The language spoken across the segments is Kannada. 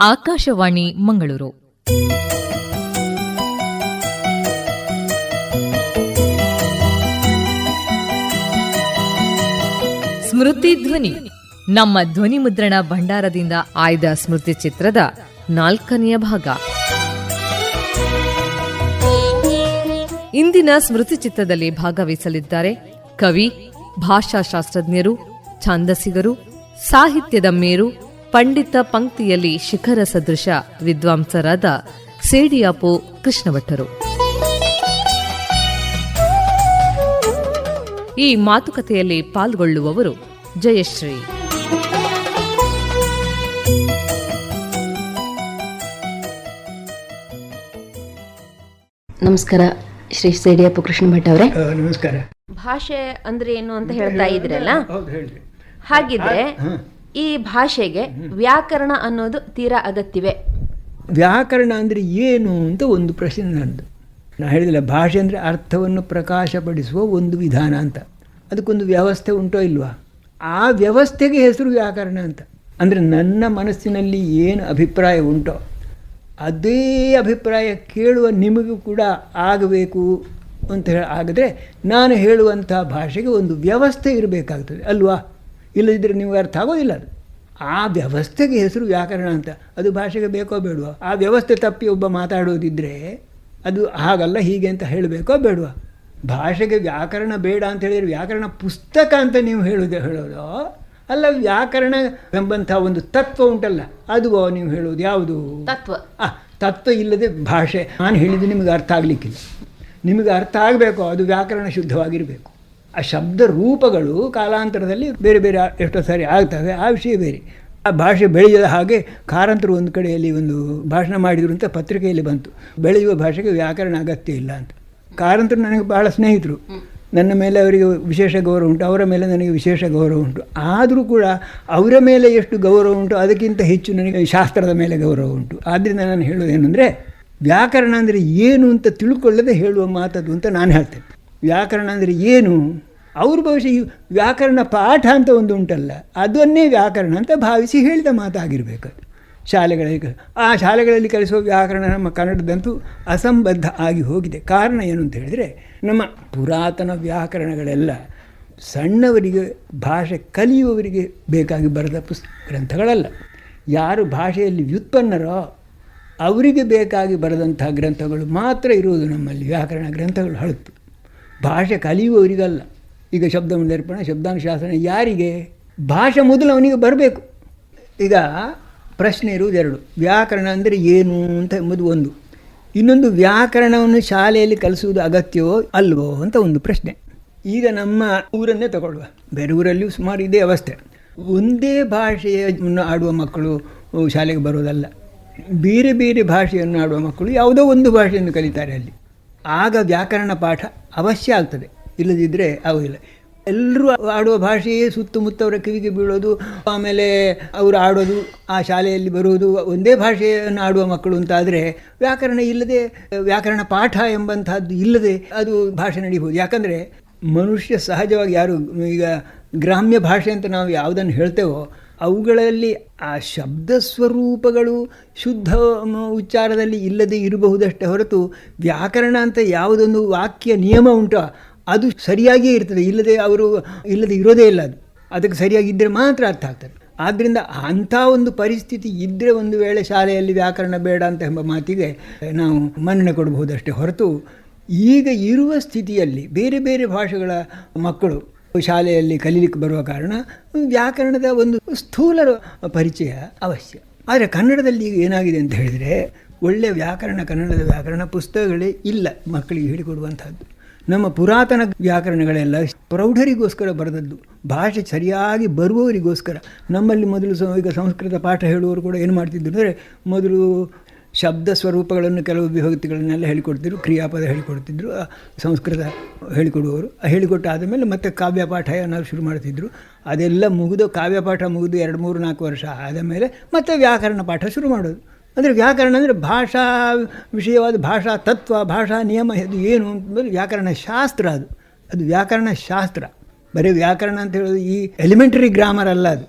ಆಕಾಶವಾಣಿ ಮಂಗಳೂರು. ಸ್ಮೃತಿ ಧ್ವನಿ, ನಮ್ಮ ಧ್ವನಿ ಮುದ್ರಣ ಭಂಡಾರದಿಂದ ಆಯ್ದ ಸ್ಮೃತಿ ಚಿತ್ರದ 4ನೇ ಭಾಗ. ಇಂದಿನ ಸ್ಮೃತಿ ಚಿತ್ರದಲ್ಲಿ ಭಾಗವಹಿಸಲಿದ್ದಾರೆ ಕವಿ, ಭಾಷಾಶಾಸ್ತ್ರಜ್ಞರು, ಛಾಂದಸಿಗರು, ಸಾಹಿತ್ಯದ ಮೇರು, ಪಂಡಿತ ಪಂಕ್ತಿಯಲ್ಲಿ ಶಿಖರ ಸದೃಶ ವಿದ್ವಾಂಸರಾದ ಸೇಡಿಯಾಪು ಕೃಷ್ಣಭಟ್ಟರು. ಈ ಮಾತುಕತೆಯಲ್ಲಿ ಪಾಲ್ಗೊಳ್ಳುವವರು ಜಯಶ್ರೀ. ನಮಸ್ಕಾರ ಶ್ರೀ ಸೇಡಿಯಾಪು ಕೃಷ್ಣಭಟ್ ಅವರೇ. ನಮಸ್ಕಾರ. ಭಾಷೆ ಅಂದ್ರೆ ಏನು ಅಂತ ಹೇಳ್ತಾ ಇದ್ರಲ್ಲ, ಹಾಗಿದ್ರೆ ಈ ಭಾಷೆಗೆ ವ್ಯಾಕರಣ ಅನ್ನೋದು ತೀರಾ ಅಗತ್ಯವೇ? ವ್ಯಾಕರಣ ಅಂದರೆ ಏನು ಅಂತ ಒಂದು ಪ್ರಶ್ನೆ ನನ್ನದು. ನಾನು ಹೇಳಿದಿಲ್ಲ, ಭಾಷೆ ಅಂದರೆ ಅರ್ಥವನ್ನು ಪ್ರಕಾಶಪಡಿಸುವ ಒಂದು ವಿಧಾನ ಅಂತ. ಅದಕ್ಕೊಂದು ವ್ಯವಸ್ಥೆ ಉಂಟೋ ಇಲ್ವಾ? ಆ ವ್ಯವಸ್ಥೆಗೆ ಹೆಸರು ವ್ಯಾಕರಣ ಅಂತ. ಅಂದರೆ ನನ್ನ ಮನಸ್ಸಿನಲ್ಲಿ ಏನು ಅಭಿಪ್ರಾಯ ಉಂಟೋ ಅದೇ ಅಭಿಪ್ರಾಯ ಕೇಳುವ ನಿಮಗೂ ಕೂಡ ಆಗಬೇಕು ಅಂತ ಆಗಿದ್ರೆ ನಾನು ಹೇಳುವಂಥ ಭಾಷೆಗೆ ಒಂದು ವ್ಯವಸ್ಥೆ ಇರಬೇಕಾಗ್ತದೆ ಅಲ್ವಾ? ಇಲ್ಲದಿದ್ದರೆ ನಿಮಗೆ ಅರ್ಥ ಆಗೋದಿಲ್ಲ. ಅದು ಆ ವ್ಯವಸ್ಥೆಗೆ ಹೆಸರು ವ್ಯಾಕರಣ ಅಂತ. ಅದು ಭಾಷೆಗೆ ಬೇಕೋ ಬೇಡವಾ? ಆ ವ್ಯವಸ್ಥೆ ತಪ್ಪಿ ಒಬ್ಬ ಮಾತಾಡೋದಿದ್ದರೆ ಅದು ಹಾಗಲ್ಲ ಹೀಗೆ ಅಂತ ಹೇಳಬೇಕೋ ಬೇಡವಾ? ಭಾಷೆಗೆ ವ್ಯಾಕರಣ ಬೇಡ ಅಂತ ಹೇಳಿದರೆ ವ್ಯಾಕರಣ ಪುಸ್ತಕ ಅಂತ ನೀವು ಹೇಳೋದು ಅಲ್ಲ. ವ್ಯಾಕರಣ ಎಂಬಂಥ ಒಂದು ತತ್ವ ಉಂಟಲ್ಲ, ಅದು ನೀವು ಹೇಳೋದು ಯಾವುದು? ತತ್ವ ಇಲ್ಲದೆ ಭಾಷೆ. ನಾನು ಹೇಳಿದ್ದು ನಿಮಗೆ ಅರ್ಥ ಆಗಲಿಕ್ಕಿಲ್ಲ. ನಿಮಗೆ ಅರ್ಥ ಆಗಬೇಕು, ಅದು ವ್ಯಾಕರಣ ಶುದ್ಧವಾಗಿರಬೇಕು. ಆ ಶಬ್ದ ರೂಪಗಳು ಕಾಲಾಂತರದಲ್ಲಿ ಬೇರೆ ಬೇರೆ ಎಷ್ಟೋ ಸಾರಿ ಆಗ್ತವೆ, ಆ ವಿಷಯ ಬೇರೆ. ಆ ಭಾಷೆ ಬೆಳೆಯದ ಹಾಗೆ ಕಾರಂತರು ಒಂದು ಕಡೆಯಲ್ಲಿ ಒಂದು ಭಾಷಣ ಮಾಡಿದರು ಅಂತ ಪತ್ರಿಕೆಯಲ್ಲಿ ಬಂತು, ಬೆಳೆಯುವ ಭಾಷೆಗೆ ವ್ಯಾಕರಣ ಅಗತ್ಯ ಇಲ್ಲ ಅಂತ. ಕಾರಂತರು ನನಗೆ ಬಹಳ ಸ್ನೇಹಿತರು, ನನ್ನ ಮೇಲೆ ಅವರಿಗೆ ವಿಶೇಷ ಗೌರವ ಉಂಟು, ಅವರ ಮೇಲೆ ನನಗೆ ವಿಶೇಷ ಗೌರವ ಉಂಟು. ಆದರೂ ಕೂಡ ಅವರ ಮೇಲೆ ಎಷ್ಟು ಗೌರವ ಉಂಟು ಅದಕ್ಕಿಂತ ಹೆಚ್ಚು ನನಗೆ ಶಾಸ್ತ್ರದ ಮೇಲೆ ಗೌರವ ಉಂಟು. ಆದ್ದರಿಂದ ನಾನು ಹೇಳೋದೇನೆಂದರೆ, ವ್ಯಾಕರಣ ಅಂದರೆ ಏನು ಅಂತ ತಿಳ್ಕೊಳ್ಳದೆ ಹೇಳುವ ಮಾತದು ಅಂತ ನಾನು ಹೇಳ್ತೇನೆ. ವ್ಯಾಕರಣ ಅಂದರೆ ಏನು? ಅವರು ಬಹುಶಃ ಈ ವ್ಯಾಕರಣ ಪಾಠ ಅಂತ ಒಂದು ಉಂಟಲ್ಲ, ಅದನ್ನೇ ವ್ಯಾಕರಣ ಅಂತ ಭಾವಿಸಿ ಹೇಳಿದ ಮಾತಾಗಿರಬೇಕು. ಶಾಲೆಗಳಲ್ಲಿ ಕಲಿಸುವ ವ್ಯಾಕರಣ ನಮ್ಮ ಕನ್ನಡದಂತೂ ಅಸಂಬದ್ಧ ಆಗಿ ಹೋಗಿದೆ. ಕಾರಣ ಏನು ಅಂತ ಹೇಳಿದರೆ, ನಮ್ಮ ಪುರಾತನ ವ್ಯಾಕರಣಗಳೆಲ್ಲ ಸಣ್ಣವರಿಗೆ, ಭಾಷೆ ಕಲಿಯುವವರಿಗೆ ಬೇಕಾಗಿ ಬರೆದ ಗ್ರಂಥಗಳಲ್ಲ. ಯಾರು ಭಾಷೆಯಲ್ಲಿ ವ್ಯುತ್ಪನ್ನರೋ ಅವರಿಗೆ ಬೇಕಾಗಿ ಬರೆದಂಥ ಗ್ರಂಥಗಳು ಮಾತ್ರ ಇರುವುದು ನಮ್ಮಲ್ಲಿ ವ್ಯಾಕರಣ ಗ್ರಂಥಗಳು. ಹಳತು ಭಾಷೆ ಕಲಿಯುವವರಿಗಲ್ಲ. ಈಗ ಶಬ್ದಮಂಡರ್ಪಣೆ, ಶಬ್ದಾನುಶಾಸನ ಯಾರಿಗೆ? ಭಾಷೆ ಮೊದಲು ಅವನಿಗೆ ಬರಬೇಕು. ಈಗ ಪ್ರಶ್ನೆ ಇರುವುದೆರಡು. ವ್ಯಾಕರಣ ಅಂದರೆ ಏನು ಅಂತ ಎಂಬುದು ಒಂದು. ಇನ್ನೊಂದು, ವ್ಯಾಕರಣವನ್ನು ಶಾಲೆಯಲ್ಲಿ ಕಲಿಸುವುದು ಅಗತ್ಯವೋ ಅಲ್ವೋ ಅಂತ ಒಂದು ಪ್ರಶ್ನೆ. ಈಗ ನಮ್ಮ ಊರನ್ನೇ ತಗೊಳ್ಳುವ, ಬೇರೆ ಊರಲ್ಲಿಯೂ ಸುಮಾರು ಇದೇ ಅವಸ್ಥೆ. ಒಂದೇ ಭಾಷೆಯನ್ನು ಆಡುವ ಮಕ್ಕಳು ಶಾಲೆಗೆ ಬರೋದಲ್ಲ, ಬೇರೆ ಬೇರೆ ಭಾಷೆಯನ್ನು ಆಡುವ ಮಕ್ಕಳು ಯಾವುದೋ ಒಂದು ಭಾಷೆಯನ್ನು ಕಲಿತಾರೆ ಅಲ್ಲಿ. ಆಗ ವ್ಯಾಕರಣ ಪಾಠ ಅವಶ್ಯ ಆಗ್ತದೆ, ಇಲ್ಲದಿದ್ದರೆ ಆಗೋದಿಲ್ಲ. ಎಲ್ಲರೂ ಆಡುವ ಭಾಷೆಯೇ ಸುತ್ತಮುತ್ತವರ ಕಿವಿಗೆ ಬೀಳೋದು, ಆಮೇಲೆ ಅವರು ಆಡೋದು, ಆ ಶಾಲೆಯಲ್ಲಿ ಬರುವುದು ಒಂದೇ ಭಾಷೆಯನ್ನು ಆಡುವ ಮಕ್ಕಳು ಅಂತಾದರೆ ವ್ಯಾಕರಣ ಇಲ್ಲದೆ, ವ್ಯಾಕರಣ ಪಾಠ ಎಂಬಂಥದ್ದು ಇಲ್ಲದೆ ಅದು ಭಾಷೆ ನಡೀಬೋದು. ಯಾಕಂದರೆ ಮನುಷ್ಯ ಸಹಜವಾಗಿ ಯಾರು ಈಗ ಗ್ರಾಮ್ಯ ಭಾಷೆ ಅಂತ ನಾವು ಯಾವುದನ್ನು ಹೇಳ್ತೇವೋ ಅವುಗಳಲ್ಲಿ ಆ ಶಬ್ದ ಸ್ವರೂಪಗಳು ಶುದ್ಧ ಉಚ್ಚಾರದಲ್ಲಿ ಇಲ್ಲದೆ ಇರಬಹುದಷ್ಟೇ ಹೊರತು ವ್ಯಾಕರಣ ಅಂತ ಯಾವುದೊಂದು ವಾಕ್ಯ ನಿಯಮ ಉಂಟೋ ಅದು ಸರಿಯಾಗಿಯೇ ಇರ್ತದೆ. ಇಲ್ಲದೆ ಇರೋದೇ ಇಲ್ಲ. ಅದಕ್ಕೆ ಸರಿಯಾಗಿದ್ದರೆ ಮಾತ್ರ ಅರ್ಥ ಆಗ್ತದೆ. ಆದ್ದರಿಂದ ಅಂಥ ಒಂದು ಪರಿಸ್ಥಿತಿ ಇದ್ದರೆ ಒಂದು ವೇಳೆ ಶಾಲೆಯಲ್ಲಿ ವ್ಯಾಕರಣ ಬೇಡ ಅಂತ ಎಂಬ ಮಾತಿಗೆ ನಾವು ಮನ್ನಣೆ ಕೊಡಬಹುದಷ್ಟೇ ಹೊರತು, ಈಗ ಇರುವ ಸ್ಥಿತಿಯಲ್ಲಿ ಬೇರೆ ಬೇರೆ ಭಾಷೆಗಳ ಮಕ್ಕಳು ಶಾಲೆಯಲ್ಲಿ ಕಲೀಲಿಕ್ಕೆ ಬರುವ ಕಾರಣ ವ್ಯಾಕರಣದ ಒಂದು ಸ್ಥೂಲ ಪರಿಚಯ ಅವಶ್ಯ. ಆದರೆ ಕನ್ನಡದಲ್ಲಿ ಈಗ ಏನಾಗಿದೆ ಅಂತ ಹೇಳಿದರೆ, ಒಳ್ಳೆಯ ವ್ಯಾಕರಣ, ಕನ್ನಡದ ವ್ಯಾಕರಣ ಪುಸ್ತಕಗಳೇ ಇಲ್ಲ ಮಕ್ಕಳಿಗೆ ಹೇಳಿಕೊಡುವಂಥದ್ದು. ನಮ್ಮ ಪುರಾತನ ವ್ಯಾಕರಣಗಳೆಲ್ಲ ಪ್ರೌಢರಿಗೋಸ್ಕರ ಬರೆದದ್ದು, ಭಾಷೆ ಸರಿಯಾಗಿ ಬರುವವರಿಗೋಸ್ಕರ. ನಮ್ಮಲ್ಲಿ ಮೊದಲು ಈಗ ಸಂಸ್ಕೃತ ಪಾಠ ಹೇಳುವವರು ಕೂಡ ಏನು ಮಾಡ್ತಿದ್ರು ಅಂದರೆ, ಮೊದಲು ಶಬ್ದ ಸ್ವರೂಪಗಳನ್ನು, ಕೆಲವು ವಿಭಕ್ತಿಗಳನ್ನೆಲ್ಲ ಹೇಳಿಕೊಡ್ತಿದ್ರು, ಕ್ರಿಯಾಪದ ಹೇಳಿಕೊಡ್ತಿದ್ರು ಸಂಸ್ಕೃತ ಹೇಳಿಕೊಡುವವರು. ಹೇಳಿಕೊಟ್ಟಾದ ಮೇಲೆ ಮತ್ತೆ ಕಾವ್ಯಪಾಠ ಏನಾದ್ರು ಶುರು ಮಾಡ್ತಿದ್ರು. ಅದೆಲ್ಲ ಮುಗಿದು, ಕಾವ್ಯಪಾಠ ಮುಗಿದು 2-3-4 ವರ್ಷ ಆದ ಮೇಲೆ ಮತ್ತೆ ವ್ಯಾಕರಣ ಪಾಠ ಶುರು ಮಾಡೋದು. ಅಂದರೆ ವ್ಯಾಕರಣ ಅಂದರೆ ಭಾಷಾ ವಿಷಯವಾದ ಭಾಷಾ ತತ್ವ, ಭಾಷಾ ನಿಯಮ. ಅದು ಏನು ಅಂತಂದರೆ ವ್ಯಾಕರಣ ಶಾಸ್ತ್ರ. ಅದು ವ್ಯಾಕರಣ ಶಾಸ್ತ್ರ. ಬರೀ ವ್ಯಾಕರಣ ಅಂತ ಹೇಳೋದು ಈ ಎಲಿಮೆಂಟರಿ ಗ್ರಾಮರ್ ಅಲ್ಲ. ಅದು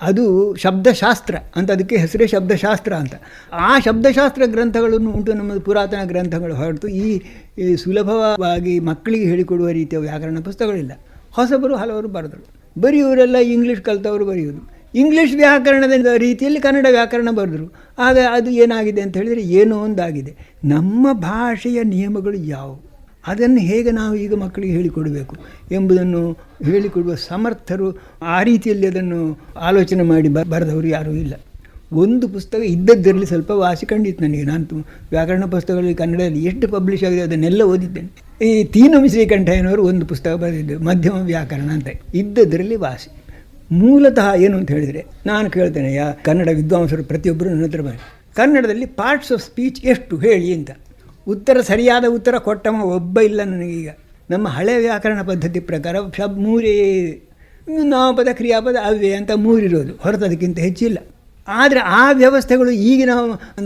ಅದು ಶಬ್ದಶಾಸ್ತ್ರ ಅಂತ, ಅದಕ್ಕೆ ಹೆಸರೇ ಶಬ್ದಶಾಸ್ತ್ರ ಅಂತ. ಆ ಶಬ್ದಶಾಸ್ತ್ರ ಗ್ರಂಥಗಳನ್ನು ಉಂಟು ನಮ್ಮದು ಪುರಾತನ ಗ್ರಂಥಗಳು. ಹೊರತು ಈ ಸುಲಭವಾಗಿ ಮಕ್ಕಳಿಗೆ ಹೇಳಿಕೊಡುವ ರೀತಿಯ ವ್ಯಾಕರಣ ಪುಸ್ತಕಗಳಿಲ್ಲ. ಹೊಸಬರು ಹಲವರು ಬರೆದರು. ಬರೆಯುವವರೆಲ್ಲ ಇಂಗ್ಲೀಷ್ ಕಲಿತವರು ಬರೆಯೋದು. ಇಂಗ್ಲೀಷ್ ವ್ಯಾಕರಣದ ರೀತಿಯಲ್ಲಿ ಕನ್ನಡ ವ್ಯಾಕರಣ ಬರೆದರು. ಆಗ ಅದು ಏನಾಗಿದೆ ಅಂತ ಹೇಳಿದರೆ, ಏನೋ ಒಂದಾಗಿದೆ. ನಮ್ಮ ಭಾಷೆಯ ನಿಯಮಗಳು ಯಾವುವು, ಅದನ್ನು ಹೇಗೆ ನಾವು ಈಗ ಮಕ್ಕಳಿಗೆ ಹೇಳಿಕೊಡಬೇಕು ಎಂಬುದನ್ನು ಹೇಳಿಕೊಡುವ ಸಮರ್ಥರು, ಆ ರೀತಿಯಲ್ಲಿ ಅದನ್ನು ಆಲೋಚನೆ ಮಾಡಿ ಬರೆದವರು ಯಾರೂ ಇಲ್ಲ. ಒಂದು ಪುಸ್ತಕ ಇದ್ದದ್ದರಲ್ಲಿ ಸ್ವಲ್ಪ ವಾಸಿ ಕಂಡಿತ್ತು ನನಗೆ. ನಾನು ವ್ಯಾಕರಣ ಪುಸ್ತಕಗಳಲ್ಲಿ ಕನ್ನಡದಲ್ಲಿ ಎಷ್ಟು ಪಬ್ಲಿಷ್ ಆಗಿದೆ ಅದನ್ನೆಲ್ಲ ಓದಿದ್ದೇನೆ. ಈ ತೀನಂ ಶ್ರೀಕಂಠಯ್ಯನವರು ಒಂದು ಪುಸ್ತಕ ಬರೆದಿದ್ದರು, ಮಧ್ಯಮ ವ್ಯಾಕರಣ ಅಂತ. ಇದ್ದದ್ದರಲ್ಲಿ ವಾಸಿ. ಮೂಲತಃ ಏನು ಅಂತ ಹೇಳಿದರೆ, ನಾನು ಕೇಳ್ತೇನೆ ಕನ್ನಡ ವಿದ್ವಾಂಸರು ಪ್ರತಿಯೊಬ್ಬರು ನನ್ನ ಹತ್ರ ಬನ್ನಿ, ಕನ್ನಡದಲ್ಲಿ ಪಾರ್ಟ್ಸ್ ಆಫ್ ಸ್ಪೀಚ್ ಎಷ್ಟು ಹೇಳಿ ಅಂತ. ಸರಿಯಾದ ಉತ್ತರ ಕೊಟ್ಟವ ಒಬ್ಬ ಇಲ್ಲ ನನಗೀಗ. ನಮ್ಮ ಹಳೆಯ ವ್ಯಾಕರಣ ಪದ್ಧತಿ ಪ್ರಕಾರ ಮೂರೇ, ನಾಮಪದ, ಕ್ರಿಯಾಪದ, ಅವ್ಯಯ ಅಂತ ಮೂರಿರೋದು, ಹೊರತು ಅದಕ್ಕಿಂತ ಹೆಚ್ಚಿಲ್ಲ. ಆದರೆ ಆ ವ್ಯವಸ್ಥೆಗಳು ಈಗ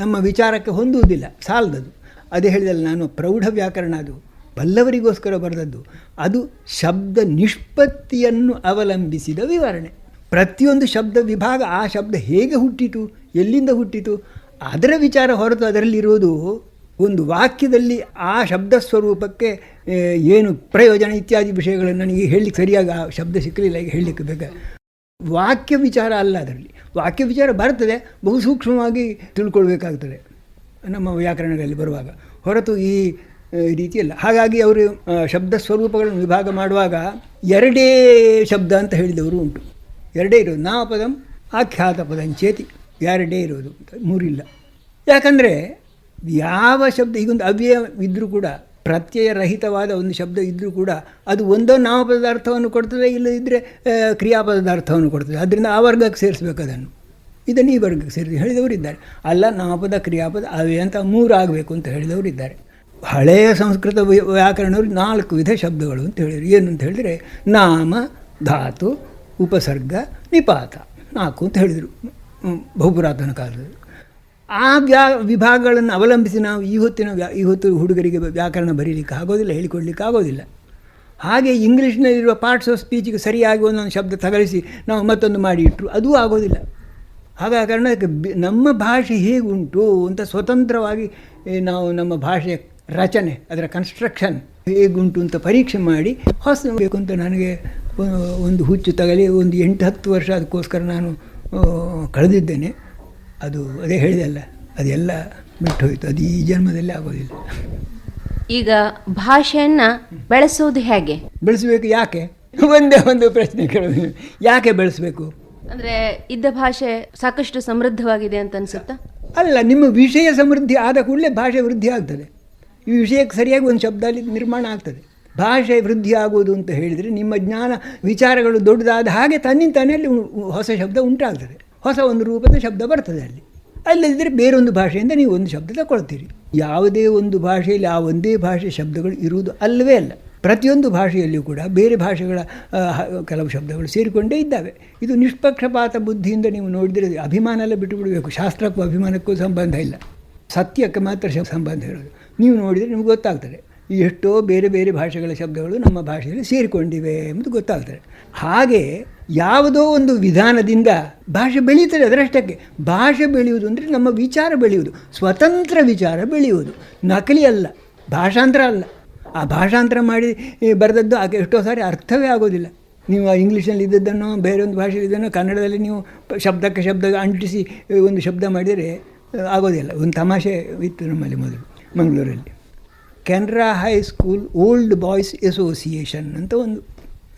ನಮ್ಮ ವಿಚಾರಕ್ಕೆ ಹೊಂದುವುದಿಲ್ಲ, ಸಾಲದದು. ಅದೇ ಹೇಳಿದಲ್ಲ ನಾನು, ಪ್ರೌಢ ವ್ಯಾಕರಣ ಅದು ಬಲ್ಲವರಿಗೋಸ್ಕರ ಬರೆದದ್ದು. ಅದು ಶಬ್ದ ನಿಷ್ಪತ್ತಿಯನ್ನು ಅವಲಂಬಿಸಿದ ವಿವರಣೆ. ಪ್ರತಿಯೊಂದು ಶಬ್ದ ವಿಭಾಗ, ಆ ಶಬ್ದ ಹೇಗೆ ಹುಟ್ಟಿತು, ಎಲ್ಲಿಂದ ಹುಟ್ಟಿತು, ಅದರ ವಿಚಾರ ಹೊರತು ಅದರಲ್ಲಿರೋದು ಒಂದು ವಾಕ್ಯದಲ್ಲಿ ಆ ಶಬ್ದ ಸ್ವರೂಪಕ್ಕೆ ಏನು ಪ್ರಯೋಜನ ಇತ್ಯಾದಿ ವಿಷಯಗಳನ್ನು ನನಗೆ ಹೇಳಲಿಕ್ಕೆ ಸರಿಯಾಗಿ ಆ ಶಬ್ದ ಸಿಕ್ಕಲಿಲ್ಲ, ಈಗ ಹೇಳಲಿಕ್ಕೆ ಬೇಕಾ. ವಾಕ್ಯ ವಿಚಾರ ಅಲ್ಲ ಅದರಲ್ಲಿ. ವಾಕ್ಯ ವಿಚಾರ ಬರ್ತದೆ, ಬಹು ಸೂಕ್ಷ್ಮವಾಗಿ ತಿಳ್ಕೊಳ್ಬೇಕಾಗ್ತದೆ ನಮ್ಮ ವ್ಯಾಕರಣದಲ್ಲಿ ಬರುವಾಗ, ಹೊರತು ಈ ರೀತಿಯಲ್ಲ. ಹಾಗಾಗಿ ಅವರು ಶಬ್ದ ಸ್ವರೂಪಗಳನ್ನು ವಿಭಾಗ ಮಾಡುವಾಗ ಎರಡೇ ಶಬ್ದ ಅಂತ ಹೇಳಿದವರು ಉಂಟು. ಎರಡೇ ಇರೋದು, ನಾಮಪದಂ ಆಖ್ಯಾತ ಪದಂಚೇತಿ, ಎರಡೇ ಇರೋದು, ಮೂರಿಲ್ಲ. ಯಾಕಂದರೆ ಯಾವ ಶಬ್ದ, ಈಗೊಂದು ಅವ್ಯಯ ಇದ್ದರೂ ಕೂಡ, ಪ್ರತ್ಯಯ ರಹಿತವಾದ ಒಂದು ಶಬ್ದ ಇದ್ದರೂ ಕೂಡ ಅದು ಒಂದೋ ನಾಮಪದದ ಅರ್ಥವನ್ನು ಕೊಡ್ತದೆ, ಇಲ್ಲದಿದ್ದರೆ ಕ್ರಿಯಾಪದದ ಅರ್ಥವನ್ನು ಕೊಡ್ತದೆ. ಅದರಿಂದ ಆ ವರ್ಗಕ್ಕೆ ಸೇರಿಸ್ಬೇಕು ಅದನ್ನು. ಇದನ್ನು ಈ ವರ್ಗಕ್ಕೆ ಸೇರಿಸಿ ಹೇಳಿದವರು ಇದ್ದಾರೆ. ಅಲ್ಲ, ನಾಮಪದ, ಕ್ರಿಯಾಪದ, ಅವ್ಯಯ ಅಂತ ಮೂರು ಆಗಬೇಕು ಅಂತ ಹೇಳಿದವರು ಇದ್ದಾರೆ. ಹಳೆಯ ಸಂಸ್ಕೃತ ವ್ಯಾಕರಣವರು 4 ವಿಧ ಶಬ್ದಗಳು ಅಂತ ಹೇಳಿದರು. ಏನು ಅಂತ ಹೇಳಿದರೆ, ನಾಮ, ಧಾತು, ಉಪಸರ್ಗ, ನಿಪಾತ, 4 ಅಂತ ಹೇಳಿದರು ಬಹುಪುರಾತನ ಕಾಲದಲ್ಲಿ. ಆ ವಿಭಾಗಗಳನ್ನು ಅವಲಂಬಿಸಿ ನಾವು ಈ ಹೊತ್ತು ಹುಡುಗರಿಗೆ ವ್ಯಾಕರಣ ಬರೀಲಿಕ್ಕೆ ಆಗೋದಿಲ್ಲ, ಹೇಳಿಕೊಡ್ಲಿಕ್ಕೆ ಆಗೋದಿಲ್ಲ. ಹಾಗೆ ಇಂಗ್ಲೀಷ್ನಲ್ಲಿರುವ ಪಾರ್ಟ್ಸ್ ಆಫ್ ಸ್ಪೀಚಿಗೆ ಸರಿಯಾಗಿ ಒಂದೊಂದು ಶಬ್ದ ತಗಲಿಸಿ ನಾವು ಮತ್ತೊಂದು ಮಾಡಿ ಇಟ್ಟರು, ಅದೂ ಆಗೋದಿಲ್ಲ. ಹಾಗ ಕಾರಣಕ್ಕೆ ನಮ್ಮ ಭಾಷೆ ಹೇಗುಂಟು ಅಂತ ಸ್ವತಂತ್ರವಾಗಿ ನಾವು ನಮ್ಮ ಭಾಷೆಯ ರಚನೆ, ಅದರ ಕನ್ಸ್ಟ್ರಕ್ಷನ್ ಹೇಗುಂಟು ಅಂತ ಪರೀಕ್ಷೆ ಮಾಡಿ ಹೊಸ ಬೇಕು ಅಂತ ನನಗೆ ಒಂದು ಹುಚ್ಚು ತಗಲಿ ಒಂದು 8-10 ವರ್ಷ ಅದಕ್ಕೋಸ್ಕರ ನಾನು ಕಳೆದಿದ್ದೇನೆ. ಅದು ಅದೇ ಹೇಳಿದೆಲ್ಲ, ಅದೆಲ್ಲ ಬಿಟ್ಟು ಹೋಯಿತು. ಅದು ಈ ಜನ್ಮದಲ್ಲಿ ಆಗೋದಿಲ್ಲ. ಈಗ ಭಾಷೆಯನ್ನು ಬೆಳೆಸೋದು ಹೇಗೆ? ಬೆಳೆಸಬೇಕು ಯಾಕೆ? ಒಂದೇ ಒಂದು ಪ್ರಶ್ನೆ ಕೇಳೋದು, ಯಾಕೆ ಬೆಳೆಸಬೇಕು? ಅಂದರೆ ಇದ್ದ ಭಾಷೆ ಸಾಕಷ್ಟು ಸಮೃದ್ಧವಾಗಿದೆ ಅಂತ ಅನಿಸುತ್ತಾ? ಅಲ್ಲ, ನಿಮ್ಮ ವಿಷಯ ಸಮೃದ್ಧಿ ಆದ ಕೂಡಲೇ ಭಾಷೆ ವೃದ್ಧಿ ಆಗ್ತದೆ. ಈ ವಿಷಯಕ್ಕೆ ಸರಿಯಾಗಿ ಒಂದು ಶಬ್ದ ಅಲ್ಲಿ ನಿರ್ಮಾಣ ಆಗ್ತದೆ. ಭಾಷೆ ವೃದ್ಧಿ ಆಗುವುದು ಅಂತ ಹೇಳಿದರೆ ನಿಮ್ಮ ಜ್ಞಾನ ವಿಚಾರಗಳು ದೊಡ್ಡದಾದ ಹಾಗೆ ತನ್ನಿಂತಾನೇ ಅಲ್ಲಿ ಹೊಸ ಶಬ್ದ ಉಂಟಾಗ್ತದೆ, ಹೊಸ ಒಂದು ರೂಪದ ಶಬ್ದ ಬರ್ತದೆ ಅಲ್ಲಿ. ಅಲ್ಲದಿದ್ದರೆ ಬೇರೊಂದು ಭಾಷೆಯಿಂದ ನೀವು ಒಂದು ಶಬ್ದ ತಗೊಳ್ತೀರಿ. ಯಾವುದೇ ಒಂದು ಭಾಷೆಯಲ್ಲಿ ಆ ಒಂದೇ ಭಾಷೆ ಶಬ್ದಗಳು ಇರುವುದು ಅಲ್ಲವೇ ಅಲ್ಲ. ಪ್ರತಿಯೊಂದು ಭಾಷೆಯಲ್ಲಿಯೂ ಕೂಡ ಬೇರೆ ಭಾಷೆಗಳ ಕೆಲವು ಶಬ್ದಗಳು ಸೇರಿಕೊಂಡೇ ಇದ್ದಾವೆ. ಇದು ನಿಷ್ಪಕ್ಷಪಾತ ಬುದ್ಧಿಯಿಂದ ನೀವು ನೋಡಿದರೆ ಅಭಿಮಾನ ಎಲ್ಲ ಬಿಟ್ಟು ಬಿಡಬೇಕು. ಶಾಸ್ತ್ರಕ್ಕೂ ಅಭಿಮಾನಕ್ಕೂ ಸಂಬಂಧ ಇಲ್ಲ, ಸತ್ಯಕ್ಕೆ ಮಾತ್ರ ಸಂಬಂಧ ಇರೋದು. ನೀವು ನೋಡಿದರೆ ನಿಮ್ಗೆ ಗೊತ್ತಾಗ್ತದೆ ಈ ಎಷ್ಟೋ ಬೇರೆ ಬೇರೆ ಭಾಷೆಗಳ ಶಬ್ದಗಳು ನಮ್ಮ ಭಾಷೆಯಲ್ಲಿ ಸೇರಿಕೊಂಡಿವೆ ಎಂಬುದು ಗೊತ್ತಾಗ್ತದೆ. ಹಾಗೆ ಯಾವುದೋ ಒಂದು ವಿಧಾನದಿಂದ ಭಾಷೆ ಬೆಳೀತದೆ. ಅದರಷ್ಟಕ್ಕೆ ಭಾಷೆ ಬೆಳೆಯುವುದು ಅಂದರೆ ನಮ್ಮ ವಿಚಾರ ಬೆಳೆಯುವುದು, ಸ್ವತಂತ್ರ ವಿಚಾರ ಬೆಳೆಯುವುದು, ನಕಲಿ ಅಲ್ಲ, ಭಾಷಾಂತರ ಅಲ್ಲ. ಆ ಭಾಷಾಂತರ ಮಾಡಿ ಬರೆದದ್ದು ಆಗ ಎಷ್ಟೋ ಸಾರಿ ಅರ್ಥವೇ ಆಗೋದಿಲ್ಲ. ನೀವು ಇಂಗ್ಲೀಷಲ್ಲಿ ಇದ್ದದ್ದನ್ನು ಬೇರೊಂದು ಭಾಷೆಯಲ್ಲಿ ಇದ್ದನ್ನು ಕನ್ನಡದಲ್ಲಿ ನೀವು ಶಬ್ದಕ್ಕೆ ಶಬ್ದ ಅಂಟಿಸಿ ಒಂದು ಶಬ್ದ ಮಾಡಿದರೆ ಆಗೋದಿಲ್ಲ. ಒಂದು ತಮಾಷೆ ಇತ್ತು ನಮ್ಮಲ್ಲಿ ಮೊದಲು ಮಂಗಳೂರಲ್ಲಿ. Canara high school old boys association ಅಂತ ಒಂದು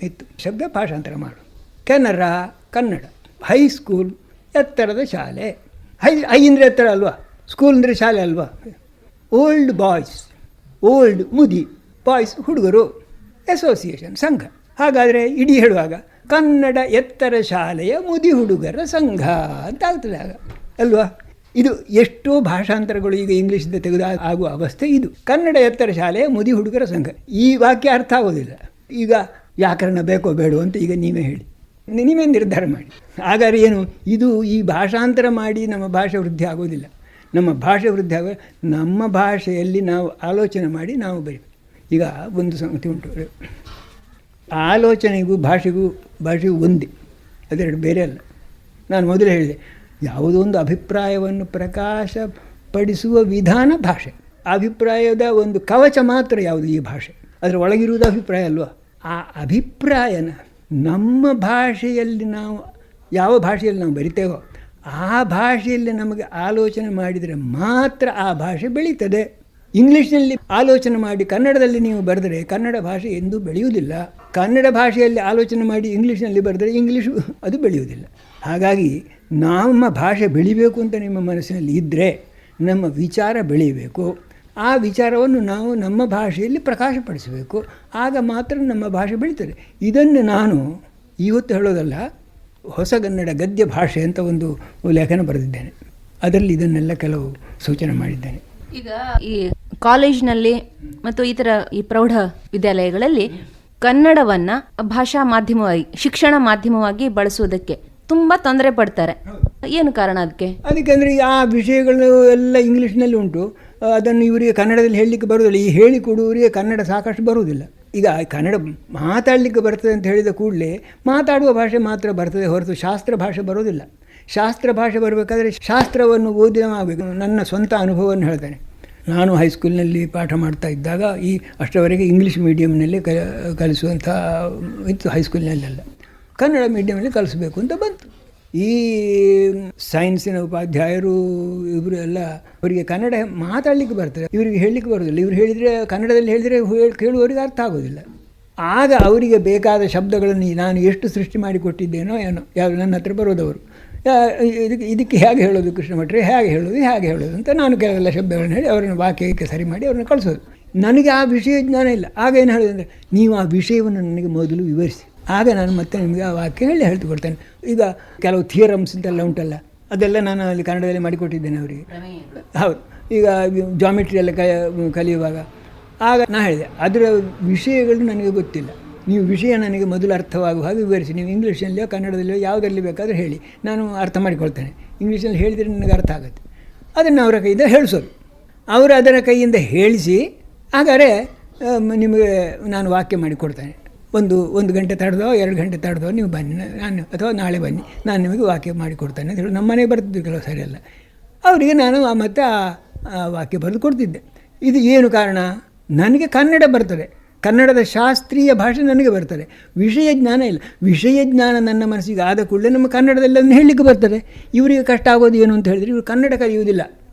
ಇತ್ತು. ಶಬ್ದ ಭಾಷಾಂತರ ಮಾಡು. ಕೆನರಾ ಕನ್ನಡ, ಹೈಸ್ಕೂಲ್ ಎತ್ತರದ ಶಾಲೆ. ಹೈ ಅಂದರೆ ಎತ್ತರ ಅಲ್ವಾ, ಸ್ಕೂಲ್ ಅಂದರೆ ಶಾಲೆ ಅಲ್ವಾ. ಓಲ್ಡ್ ಬಾಯ್ಸ್, ಓಲ್ಡ್ ಮುದಿ, ಬಾಯ್ಸ್ ಹುಡುಗರು, ಅಸೋಸಿಯೇಷನ್ ಸಂಘ. ಹಾಗಾದರೆ ಇಡೀ ಹೇಳುವಾಗ ಕನ್ನಡ ಎತ್ತರ ಶಾಲೆಯ ಮುದಿ ಹುಡುಗರ ಸಂಘ ಅಂತ ಆಗ್ತದೆ ಆಗ ಅಲ್ವಾ. ಇದು ಎಷ್ಟೋ ಭಾಷಾಂತರಗಳು ಈಗ ಇಂಗ್ಲೀಷಿಂದ ತೆಗೆದು ಆಗುವ ಅವಸ್ಥೆ ಇದು. ಕನ್ನಡ ಎತ್ತರ ಶಾಲೆಯ ಮುದಿ ಹುಡುಗರ ಸಂಘ, ಈ ವಾಕ್ಯ ಅರ್ಥ ಆಗೋದಿಲ್ಲ. ಈಗ ವ್ಯಾಕರಣ ಬೇಕೋ ಬೇಡೋ ಅಂತ ಈಗ ನೀವೇ ಹೇಳಿ, ನೀವೇ ನಿರ್ಧಾರ ಮಾಡಿ. ಹಾಗಾದ್ರೆ ಏನು ಇದು, ಈ ಭಾಷಾಂತರ ಮಾಡಿ ನಮ್ಮ ಭಾಷೆ ವೃದ್ಧಿ ಆಗೋದಿಲ್ಲ. ನಮ್ಮ ಭಾಷೆ ವೃದ್ಧಿ ಆಗೋ ನಮ್ಮ ಭಾಷೆಯಲ್ಲಿ ನಾವು ಆಲೋಚನೆ ಮಾಡಿ ನಾವು ಬರೀ. ಈಗ ಒಂದು ಸಂಗತಿ ಉಂಟು, ಆಲೋಚನೆಗೂ ಭಾಷೆಗೂ ಒಂದೇ, ಅದೆರಡು ಬೇರೆ ಅಲ್ಲ. ನಾನು ಮೊದಲೇ ಹೇಳಿದೆ, ಯಾವುದೋ ಒಂದು ಅಭಿಪ್ರಾಯವನ್ನು ಪ್ರಕಾಶಪಡಿಸುವ ವಿಧಾನ ಭಾಷೆ. ಅಭಿಪ್ರಾಯದ ಒಂದು ಕವಚ ಮಾತ್ರ ಯಾವುದು ಈ ಭಾಷೆ, ಅದರ ಒಳಗಿರುವುದು ಅಭಿಪ್ರಾಯ ಅಲ್ವಾ. ಆ ಅಭಿಪ್ರಾಯನ ನಮ್ಮ ಭಾಷೆಯಲ್ಲಿ ನಾವು ಯಾವ ಭಾಷೆಯಲ್ಲಿ ನಾವು ಬರಿತೇವೋ ಆ ಭಾಷೆಯಲ್ಲಿ ನಮಗೆ ಆಲೋಚನೆ ಮಾಡಿದರೆ ಮಾತ್ರ ಆ ಭಾಷೆ ಬೆಳೀತದೆ. ಇಂಗ್ಲೀಷ್ನಲ್ಲಿ ಆಲೋಚನೆ ಮಾಡಿ ಕನ್ನಡದಲ್ಲಿ ನೀವು ಬರೆದರೆ ಕನ್ನಡ ಭಾಷೆ ಎಂದೂ ಬೆಳೆಯುವುದಿಲ್ಲ. ಕನ್ನಡ ಭಾಷೆಯಲ್ಲಿ ಆಲೋಚನೆ ಮಾಡಿ ಇಂಗ್ಲೀಷ್ನಲ್ಲಿ ಬರೆದರೆ ಇಂಗ್ಲೀಷು ಅದು ಬೆಳೆಯುವುದಿಲ್ಲ. ಹಾಗಾಗಿ ನಮ್ಮ ಭಾಷೆ ಬೆಳಿಬೇಕು ಅಂತ ನಿಮ್ಮ ಮನಸ್ಸಿನಲ್ಲಿ ಇದ್ದರೆ ನಮ್ಮ ವಿಚಾರ ಬೆಳೀಬೇಕು. ಆ ವಿಚಾರವನ್ನು ನಾವು ನಮ್ಮ ಭಾಷೆಯಲ್ಲಿ ಪ್ರಕಾಶಪಡಿಸಬೇಕು. ಆಗ ಮಾತ್ರ ನಮ್ಮ ಭಾಷೆ ಬೆಳೀತದೆ. ಇದನ್ನು ನಾನು ಇವತ್ತು ಹೇಳೋದಲ್ಲ, ಹೊಸಗನ್ನಡ ಗದ್ಯ ಭಾಷೆ ಅಂತ ಒಂದು ಲೇಖನ ಬರೆದಿದ್ದೇನೆ. ಅದರಲ್ಲಿ ಇದನ್ನೆಲ್ಲ ಕೆಲವು ಸೂಚನೆ ಮಾಡಿದ್ದೇನೆ. ಈಗ ಈ ಕಾಲೇಜಿನಲ್ಲಿ ಮತ್ತು ಇತರ ಈ ಪ್ರೌಢ ವಿದ್ಯಾಲಯಗಳಲ್ಲಿ ಕನ್ನಡವನ್ನ ಭಾಷಾ ಮಾಧ್ಯಮವಾಗಿ, ಶಿಕ್ಷಣ ಮಾಧ್ಯಮವಾಗಿ ಬಳಸುವುದಕ್ಕೆ ತುಂಬ ತೊಂದರೆ ಪಡ್ತಾರೆ. ಏನು ಕಾರಣ ಅದಕ್ಕೆ? ಅಂದರೆ ಆ ವಿಷಯಗಳು ಎಲ್ಲ ಇಂಗ್ಲೀಷ್ನಲ್ಲಿ ಉಂಟು, ಅದನ್ನು ಇವರಿಗೆ ಕನ್ನಡದಲ್ಲಿ ಹೇಳಲಿಕ್ಕೆ ಬರುವುದಿಲ್ಲ. ಈ ಹೇಳಿಕೊಡುವವರಿಗೆ ಕನ್ನಡ ಸಾಕಷ್ಟು ಬರುವುದಿಲ್ಲ. ಈಗ ಕನ್ನಡ ಮಾತಾಡಲಿಕ್ಕೆ ಬರ್ತದೆ ಅಂತ ಹೇಳಿದ ಕೂಡಲೇ ಮಾತಾಡುವ ಭಾಷೆ ಮಾತ್ರ ಬರ್ತದೆ ಹೊರತು ಶಾಸ್ತ್ರ ಭಾಷೆ ಬರೋದಿಲ್ಲ. ಶಾಸ್ತ್ರ ಭಾಷೆ ಬರಬೇಕಾದ್ರೆ ಶಾಸ್ತ್ರವನ್ನು ಓದಿನವಾಗಬೇಕು. ನನ್ನ ಸ್ವಂತ ಅನುಭವವನ್ನು ಹೇಳ್ತೇನೆ. ನಾನು ಹೈಸ್ಕೂಲ್ನಲ್ಲಿ ಪಾಠ ಮಾಡ್ತಾ ಇದ್ದಾಗ ಈ ಅಷ್ಟರವರೆಗೆ ಇಂಗ್ಲೀಷ್ ಮೀಡಿಯಮ್ನಲ್ಲಿ ಕಲಿಸುವಂಥ ಇತ್ತು. ಹೈಸ್ಕೂಲ್ನಲ್ಲೆಲ್ಲ ಕನ್ನಡ ಮೀಡಿಯಮಲ್ಲಿ ಕಲಿಸ್ಬೇಕು ಅಂತ ಬಂತು. ಈ ಸೈನ್ಸಿನ ಉಪಾಧ್ಯಾಯರು ಇವರು ಎಲ್ಲ ಅವರಿಗೆ ಕನ್ನಡ ಮಾತಾಡಲಿಕ್ಕೆ ಬರ್ತದೆ, ಇವರಿಗೆ ಹೇಳಲಿಕ್ಕೆ ಬರೋದಿಲ್ಲ. ಇವರು ಹೇಳಿದರೆ ಕನ್ನಡದಲ್ಲಿ ಹೇಳಿದರೆ ಕೇಳುವವರಿಗೆ ಅರ್ಥ ಆಗೋದಿಲ್ಲ. ಆಗ ಅವರಿಗೆ ಬೇಕಾದ ಶಬ್ದಗಳನ್ನು ನಾನು ಎಷ್ಟು ಸೃಷ್ಟಿ ಮಾಡಿ ಕೊಟ್ಟಿದ್ದೇನೋ ಏನೋ, ಯಾರು ನನ್ನ ಹತ್ರ ಬರೋದವರು ಇದಕ್ಕೆ ಹೇಗೆ ಹೇಳೋದು ಕೃಷ್ಣ ಭಟ್ರೆ, ಹೇಗೆ ಹೇಳೋದು ಅಂತ ನಾನು ಕೆಲವೆಲ್ಲ ಶಬ್ದಗಳನ್ನು ಹೇಳಿ ಅವರನ್ನು ವಾಕ್ಯಕ್ಕೆ ಸರಿ ಮಾಡಿ ಅವ್ರನ್ನ ಕಳಿಸೋದು. ನನಗೆ ಆ ವಿಷಯ ಜ್ಞಾನ ಇಲ್ಲ. ಆಗ ಏನು ಹೇಳೋದಂದರೆ, ನೀವು ಆ ವಿಷಯವನ್ನು ನನಗೆ ಮೊದಲು ವಿವರಿಸಿ, ಆಗ ನಾನು ಮತ್ತೆ ನಿಮಗೆ ಆ ವಾಕ್ಯ ಹೇಳ್ತು ಕೊಡ್ತೇನೆ. ಈಗ ಕೆಲವು ಥಿಯರಮ್ಸ್ ಅಂತೆಲ್ಲ ಉಂಟಲ್ಲ, ಅದೆಲ್ಲ ನಾನು ಅಲ್ಲಿ ಕನ್ನಡದಲ್ಲಿ ಮಾಡಿಕೊಟ್ಟಿದ್ದೇನೆ ಅವರಿಗೆ. ಹೌದು. ಈಗ ಜಾಮಿಟ್ರಿ ಎಲ್ಲ ಕಲಿಯುವಾಗ ಆಗ ನಾನು ಹೇಳಿದೆ, ಅದರ ವಿಷಯಗಳು ನನಗೆ ಗೊತ್ತಿಲ್ಲ, ನೀವು ವಿಷಯ ನನಗೆ ಮೊದಲು ಅರ್ಥವಾಗುವ ಹಾಗೆ ವಿವರಿಸಿ. ನೀವು ಇಂಗ್ಲೀಷಲ್ಲಿಯೋ ಕನ್ನಡದಲ್ಲಿಯೋ ಯಾವುದರಲ್ಲಿ ಬೇಕಾದರೂ ಹೇಳಿ, ನಾನು ಅರ್ಥ ಮಾಡಿಕೊಳ್ತೇನೆ. ಇಂಗ್ಲೀಷಲ್ಲಿ ಹೇಳಿದರೆ ನನಗೆ ಅರ್ಥ ಆಗುತ್ತೆ. ಅದನ್ನು ಅವರ ಕೈಯಿಂದ ಹೇಳಿಸೋದು. ಅವರು ಅದರ ಕೈಯಿಂದ ಹೇಳಿಸಿ ಹಾಗಾದರೆ ನಿಮಗೆ ನಾನು ವಾಕ್ಯ ಮಾಡಿಕೊಡ್ತೇನೆ. ಒಂದು ಗಂಟೆ ತಡೆದೋ 2 ಗಂಟೆ ತಡೆದೋ ನೀವು ಬನ್ನಿ, ನಾನು ಅಥವಾ ನಾಳೆ ಬನ್ನಿ, ನಾನು ನಿಮಗೆ ವಾಕ್ಯ ಮಾಡಿಕೊಡ್ತೇನೆ ಅಂತ ಹೇಳಿ ನಮ್ಮ ಮನೆಗೆ ಬರ್ತಿದ್ದೆ ಕೆಲವು ಸರಿಯಲ್ಲ. ಅವರಿಗೆ ನಾನು ಮತ್ತೆ ಆ ವಾಕ್ಯ ಬರೆದು ಕೊಡ್ತಿದ್ದೆ. ಇದು ಏನು ಕಾರಣ? ನನಗೆ ಕನ್ನಡ ಬರ್ತದೆ, ಕನ್ನಡದ ಶಾಸ್ತ್ರೀಯ ಭಾಷೆ ನನಗೆ ಬರ್ತದೆ, ವಿಷಯ ಜ್ಞಾನ ಇಲ್ಲ. ವಿಷಯ ಜ್ಞಾನ ನನ್ನ ಮನಸ್ಸಿಗೆ ಆದ ಕೂಡಲೇ ನಮ್ಮ ಕನ್ನಡದಲ್ಲಿ ಅದನ್ನು ಹೇಳಲಿಕ್ಕೆ ಬರ್ತದೆ. ಇವರಿಗೆ ಕಷ್ಟ ಆಗೋದು ಏನು ಅಂತ ಹೇಳಿದರೆ, ಇವರು ಕನ್ನಡ ಕಲಿಯುವುದಿಲ್ಲ.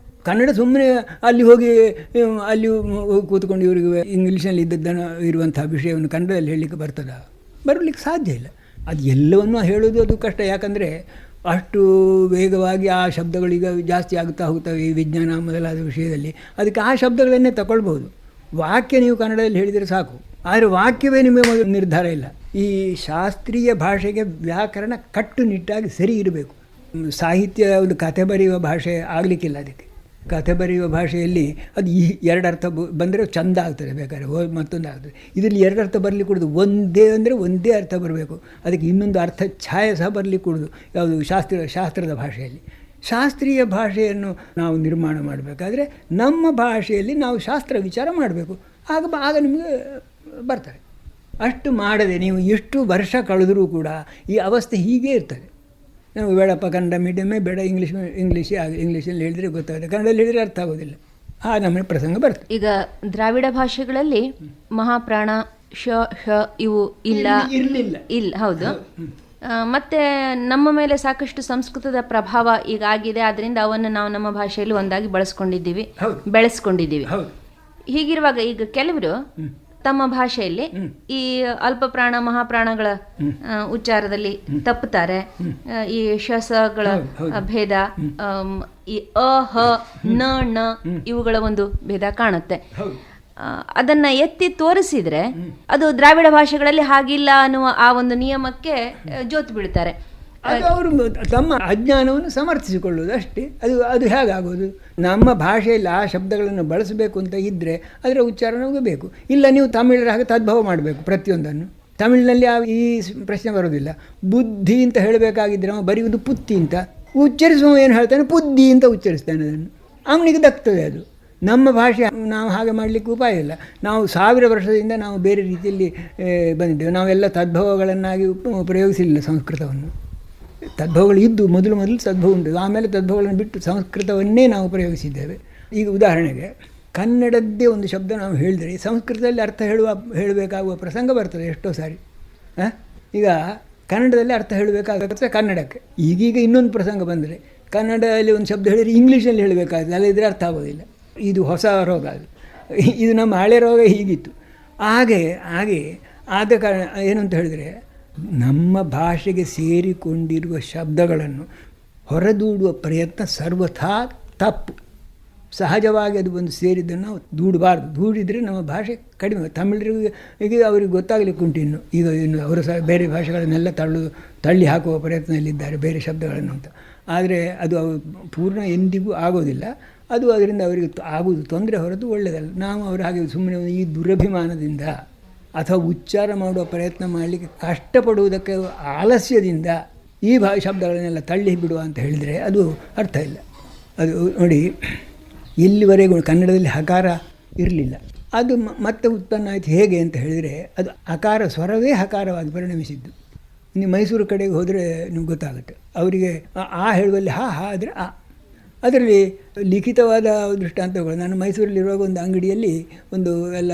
ಕನ್ನಡ ಸುಮ್ಮನೆ ಅಲ್ಲಿ ಹೋಗಿ ಕೂತ್ಕೊಂಡು ಇವರಿಗೆ ಇಂಗ್ಲೀಷಲ್ಲಿ ಇದ್ದದ್ದನ್ನು ಇರುವಂಥ ವಿಷಯವನ್ನು ಕನ್ನಡದಲ್ಲಿ ಹೇಳಲಿಕ್ಕೆ ಬರ್ತದಾ? ಬರಲಿಕ್ಕೆ ಸಾಧ್ಯ ಇಲ್ಲ. ಅದು ಎಲ್ಲವನ್ನೂ ಹೇಳೋದು ಅದು ಕಷ್ಟ. ಯಾಕಂದರೆ ಅಷ್ಟು ವೇಗವಾಗಿ ಆ ಶಬ್ದಗಳೀಗ ಜಾಸ್ತಿ ಆಗುತ್ತಾ ಹೋಗ್ತವೆ ಈ ವಿಜ್ಞಾನ ಮೊದಲಾದ ವಿಷಯದಲ್ಲಿ. ಅದಕ್ಕೆ ಆ ಶಬ್ದಗಳನ್ನೇ ತಗೊಳ್ಬೋದು. ವಾಕ್ಯ ನೀವು ಕನ್ನಡದಲ್ಲಿ ಹೇಳಿದರೆ ಸಾಕು, ಆದರೆ ವಾಕ್ಯವೇ ನಿಮಗೆ ಮೊದಲು ನಿರ್ಧಾರ ಇಲ್ಲ. ಈ ಶಾಸ್ತ್ರೀಯ ಭಾಷೆಗೆ ವ್ಯಾಕರಣ ಕಟ್ಟುನಿಟ್ಟಾಗಿ ಸರಿ ಇರಬೇಕು. ಸಾಹಿತ್ಯ ಒಂದು ಕಥೆ ಬರೆಯುವ ಭಾಷೆ ಆಗಲಿಕ್ಕಿಲ್ಲ. ಅದಕ್ಕೆ ಕಥೆ ಬರೆಯುವ ಭಾಷೆಯಲ್ಲಿ ಅದು ಈ 2 ಅರ್ಥ ಬಂದರೆ ಚೆಂದ ಆಗ್ತದೆ, ಬೇಕಾದ್ರೆ ಮತ್ತೊಂದು ಆಗ್ತದೆ. ಇದರಲ್ಲಿ 2 ಅರ್ಥ ಬರಲಿಕ್ಕೆ ಕೊಡೋದು, ಒಂದೇ ಅಂದರೆ ಒಂದೇ ಅರ್ಥ ಬರಬೇಕು. ಅದಕ್ಕೆ ಇನ್ನೊಂದು ಅರ್ಥ ಛಾಯೆ ಸಹ ಬರಲಿಕ್ಕೆ ಕೊಡೋದು. ಯಾವುದು ಶಾಸ್ತ್ರದ ಭಾಷೆಯಲ್ಲಿ. ಶಾಸ್ತ್ರೀಯ ಭಾಷೆಯನ್ನು ನಾವು ನಿರ್ಮಾಣ ಮಾಡಬೇಕಾದ್ರೆ ನಮ್ಮ ಭಾಷೆಯಲ್ಲಿ ನಾವು ಶಾಸ್ತ್ರ ವಿಚಾರ ಮಾಡಬೇಕು. ಆಗ ನಿಮಗೆ ಬರ್ತಾರೆ. ಅಷ್ಟು ಮಾಡದೆ ನೀವು ಎಷ್ಟು ವರ್ಷ ಕಳೆದರೂ ಕೂಡ ಈ ಅವಸ್ಥೆ ಹೀಗೇ ಇರ್ತದೆ. ನಾವು ಬೇಡಪ್ಪ ಕನ್ನಡ ಮೀಡಿಯಮ್ಮೇ ಬೇಡ, ಇಂಗ್ಲೀಷಲ್ಲಿ ಹೇಳಿದರೆ ಗೊತ್ತಾಗುತ್ತೆ, ಕನ್ನಡದಲ್ಲಿ ಹೇಳಿದರೆ ಅರ್ಥ ಆಗೋದಿಲ್ಲ. ಆ ನಮ್ಮನೆ ಪ್ರಸಂಗ ಬರ್ತದೆ. ಈಗ ದ್ರಾವಿಡ ಭಾಷೆಗಳಲ್ಲಿ ಮಹಾಪ್ರಾಣ, ಶ ಇವು ಇರಲಿಲ್ಲ. ಹೌದು. ಮತ್ತೆ ನಮ್ಮ ಮೇಲೆ ಸಾಕಷ್ಟು ಸಂಸ್ಕೃತದ ಪ್ರಭಾವ ಈಗ ಆಗಿದೆ. ಅದರಿಂದ ಅವನ್ನು ನಾವು ನಮ್ಮ ಭಾಷೆಯಲ್ಲಿ ಒಂದಾಗಿ ಬೆಳೆಸ್ಕೊಂಡಿದ್ದೀವಿ. ಹೀಗಿರುವಾಗ ಈಗ ಕೆಲವರು ತಮ್ಮ ಭಾಷೆಯಲ್ಲಿ ಈ ಅಲ್ಪ ಪ್ರಾಣ ಮಹಾಪ್ರಾಣಗಳ ಉಚ್ಚಾರದಲ್ಲಿ ತಪ್ಪುತ್ತಾರೆ. ಈ ಶಸಗಳ ಭೇದ, ಈ ಅ ಹ ನ ಇವುಗಳ ಒಂದು ಭೇದ ಕಾಣುತ್ತೆ. ಅದನ್ನ ಎತ್ತಿ ತೋರಿಸಿದ್ರೆ ಅದು ದ್ರಾವಿಡ ಭಾಷೆಗಳಲ್ಲಿ ಹಾಗಿಲ್ಲ ಅನ್ನುವ ಆ ಒಂದು ನಿಯಮಕ್ಕೆ ಜೋತು ಬೀಳ್ತಾರೆ. ಅದು ಅವರು ತಮ್ಮ ಅಜ್ಞಾನವನ್ನು ಸಮರ್ಥಿಸಿಕೊಳ್ಳುವುದು ಅಷ್ಟೇ. ಅದು ಹೇಗಾಗೋದು? ನಮ್ಮ ಭಾಷೆಯಲ್ಲಿ ಆ ಶಬ್ದಗಳನ್ನು ಬಳಸಬೇಕು ಅಂತ ಇದ್ದರೆ ಅದರ ಉಚ್ಚಾರ ನಮಗೆ ಬೇಕು. ಇಲ್ಲ ನೀವು ತಮಿಳರ ಹಾಗೆ ತದ್ಭವ ಮಾಡಬೇಕು ಪ್ರತಿಯೊಂದನ್ನು. ತಮಿಳಿನಲ್ಲಿ ಈ ಪ್ರಶ್ನೆ ಬರೋದಿಲ್ಲ. ಬುದ್ಧಿ ಅಂತ ಹೇಳಬೇಕಾಗಿದ್ದರೆ ಅವ ಬರೆಯುವುದು ಪುತ್ತಿ ಅಂತ, ಉಚ್ಚರಿಸುವ ಏನು ಹೇಳ್ತಾನೆ ಪುದ್ಧಿ ಅಂತ ಉಚ್ಚರಿಸ್ತಾನೆ. ಅದನ್ನು ಅವನಿಗೆ ದಕ್ತದೆ. ಅದು ನಮ್ಮ ಭಾಷೆ. ನಾವು ಹಾಗೆ ಮಾಡಲಿಕ್ಕೆ ಉಪಾಯ ಇಲ್ಲ. ನಾವು 1000 ವರ್ಷದಿಂದ ನಾವು ಬೇರೆ ರೀತಿಯಲ್ಲಿ ಬಂದಿದ್ದೇವೆ. ನಾವೆಲ್ಲ ತದ್ಭವಗಳನ್ನಾಗಿ ಪ್ರಯೋಗಿಸಲಿಲ್ಲ ಸಂಸ್ಕೃತವನ್ನು. ತದ್ಭವಗಳು ಇದ್ದು ಮೊದಲು ತದ್ಭವ ಉಂಟು, ಆಮೇಲೆ ತದ್ಭವಗಳನ್ನು ಬಿಟ್ಟು ಸಂಸ್ಕೃತವನ್ನೇ ನಾವು ಪ್ರಯೋಗಿಸಿದ್ದೇವೆ. ಈಗ ಉದಾಹರಣೆಗೆ ಕನ್ನಡದ್ದೇ ಒಂದು ಶಬ್ದ ನಾವು ಹೇಳಿದರೆ ಸಂಸ್ಕೃತದಲ್ಲಿ ಅರ್ಥ ಹೇಳಬೇಕಾಗುವ ಪ್ರಸಂಗ ಬರ್ತದೆ ಎಷ್ಟೋ ಸಾರಿ. ಈಗ ಕನ್ನಡದಲ್ಲಿ ಅರ್ಥ ಹೇಳಬೇಕಾಗುತ್ತೆ ಕನ್ನಡಕ್ಕೆ. ಈಗೀಗ ಇನ್ನೊಂದು ಪ್ರಸಂಗ ಬಂದರೆ ಕನ್ನಡದಲ್ಲಿ ಒಂದು ಶಬ್ದ ಹೇಳಿದರೆ ಇಂಗ್ಲೀಷಲ್ಲಿ ಹೇಳಬೇಕಾಗುತ್ತೆ, ಅಲ್ಲಿದ್ದರೆ ಅರ್ಥ ಆಗೋದಿಲ್ಲ. ಇದು ಹೊಸ ರೋಗ, ಇದು ನಮ್ಮ ಹಳೆ ರೋಗ ಹೀಗಿತ್ತು. ಹಾಗೆ ಆದ ಕಾರಣ ಏನು ಅಂತ ಹೇಳಿದರೆ, ನಮ್ಮ ಭಾಷೆಗೆ ಸೇರಿಕೊಂಡಿರುವ ಶಬ್ದಗಳನ್ನು ಹೊರದೂಡುವ ಪ್ರಯತ್ನ ಸರ್ವಥಾ ತಪ್ಪು. ಸಹಜವಾಗಿ ಅದು ಒಂದು ಸೇರಿದ್ದನ್ನು ನಾವು ದೂಡಬಾರ್ದು. ದೂಡಿದರೆ ನಮ್ಮ ಭಾಷೆ ಕಡಿಮೆ. ತಮಿಳರಿಗೆ ಅವ್ರಿಗೆ ಗೊತ್ತಾಗಲಿಕ್ಕೆ ಉಂಟು. ಇನ್ನು ಅವರು ಸಹ ಬೇರೆ ಭಾಷೆಗಳನ್ನೆಲ್ಲ ತಳ್ಳಿ ಹಾಕುವ ಪ್ರಯತ್ನದಲ್ಲಿದ್ದಾರೆ, ಬೇರೆ ಶಬ್ದಗಳನ್ನು ಅಂತ. ಆದರೆ ಅದು ಪೂರ್ಣ ಎಂದಿಗೂ ಆಗೋದಿಲ್ಲ. ಅದು ಅದರಿಂದ ಅವರಿಗೆ ಆಗುವುದು ತೊಂದರೆ ಹೊರತು ಒಳ್ಳೆಯದಲ್ಲ. ನಾವು ಅವರು ಹಾಗೆ ಸುಮ್ಮನೆ ಈ ದುರಭಿಮಾನದಿಂದ ಅಥವಾ ಉಚ್ಚಾರ ಮಾಡುವ ಪ್ರಯತ್ನ ಮಾಡಲಿಕ್ಕೆ ಕಷ್ಟಪಡುವುದಕ್ಕೆ ಆಲಸ್ಯದಿಂದ ಈ ಶಬ್ದಗಳನ್ನೆಲ್ಲ ತಳ್ಳಿ ಬಿಡುವ ಅಂತ ಹೇಳಿದರೆ ಅದು ಅರ್ಥ ಇಲ್ಲ. ಅದು ನೋಡಿ, ಇಲ್ಲಿವರೆಗೂ ಕನ್ನಡದಲ್ಲಿ ಹಕಾರ ಇರಲಿಲ್ಲ. ಅದು ಮತ್ತೆ ಉತ್ಪನ್ನ ಆಯಿತು. ಹೇಗೆ ಅಂತ ಹೇಳಿದರೆ, ಅದು ಅಕಾರ ಸ್ವರವೇ ಹಕಾರವಾಗಿ ಪರಿಣಮಿಸಿದ್ದು. ನೀವು ಮೈಸೂರು ಕಡೆಗೆ ಹೋದರೆ ನಿಮ್ಗೆ ಗೊತ್ತಾಗುತ್ತೆ. ಅವರಿಗೆ ಆ ಹೇಳುವಲ್ಲಿ ಹಾ ಆದರೆ ಆ. ಅದರಲ್ಲಿ ಲಿಖಿತವಾದ ದೃಷ್ಟಾಂತಗಳು. ನಾನು ಮೈಸೂರಲ್ಲಿರುವಾಗ ಒಂದು ಅಂಗಡಿಯಲ್ಲಿ ಒಂದು ಎಲ್ಲ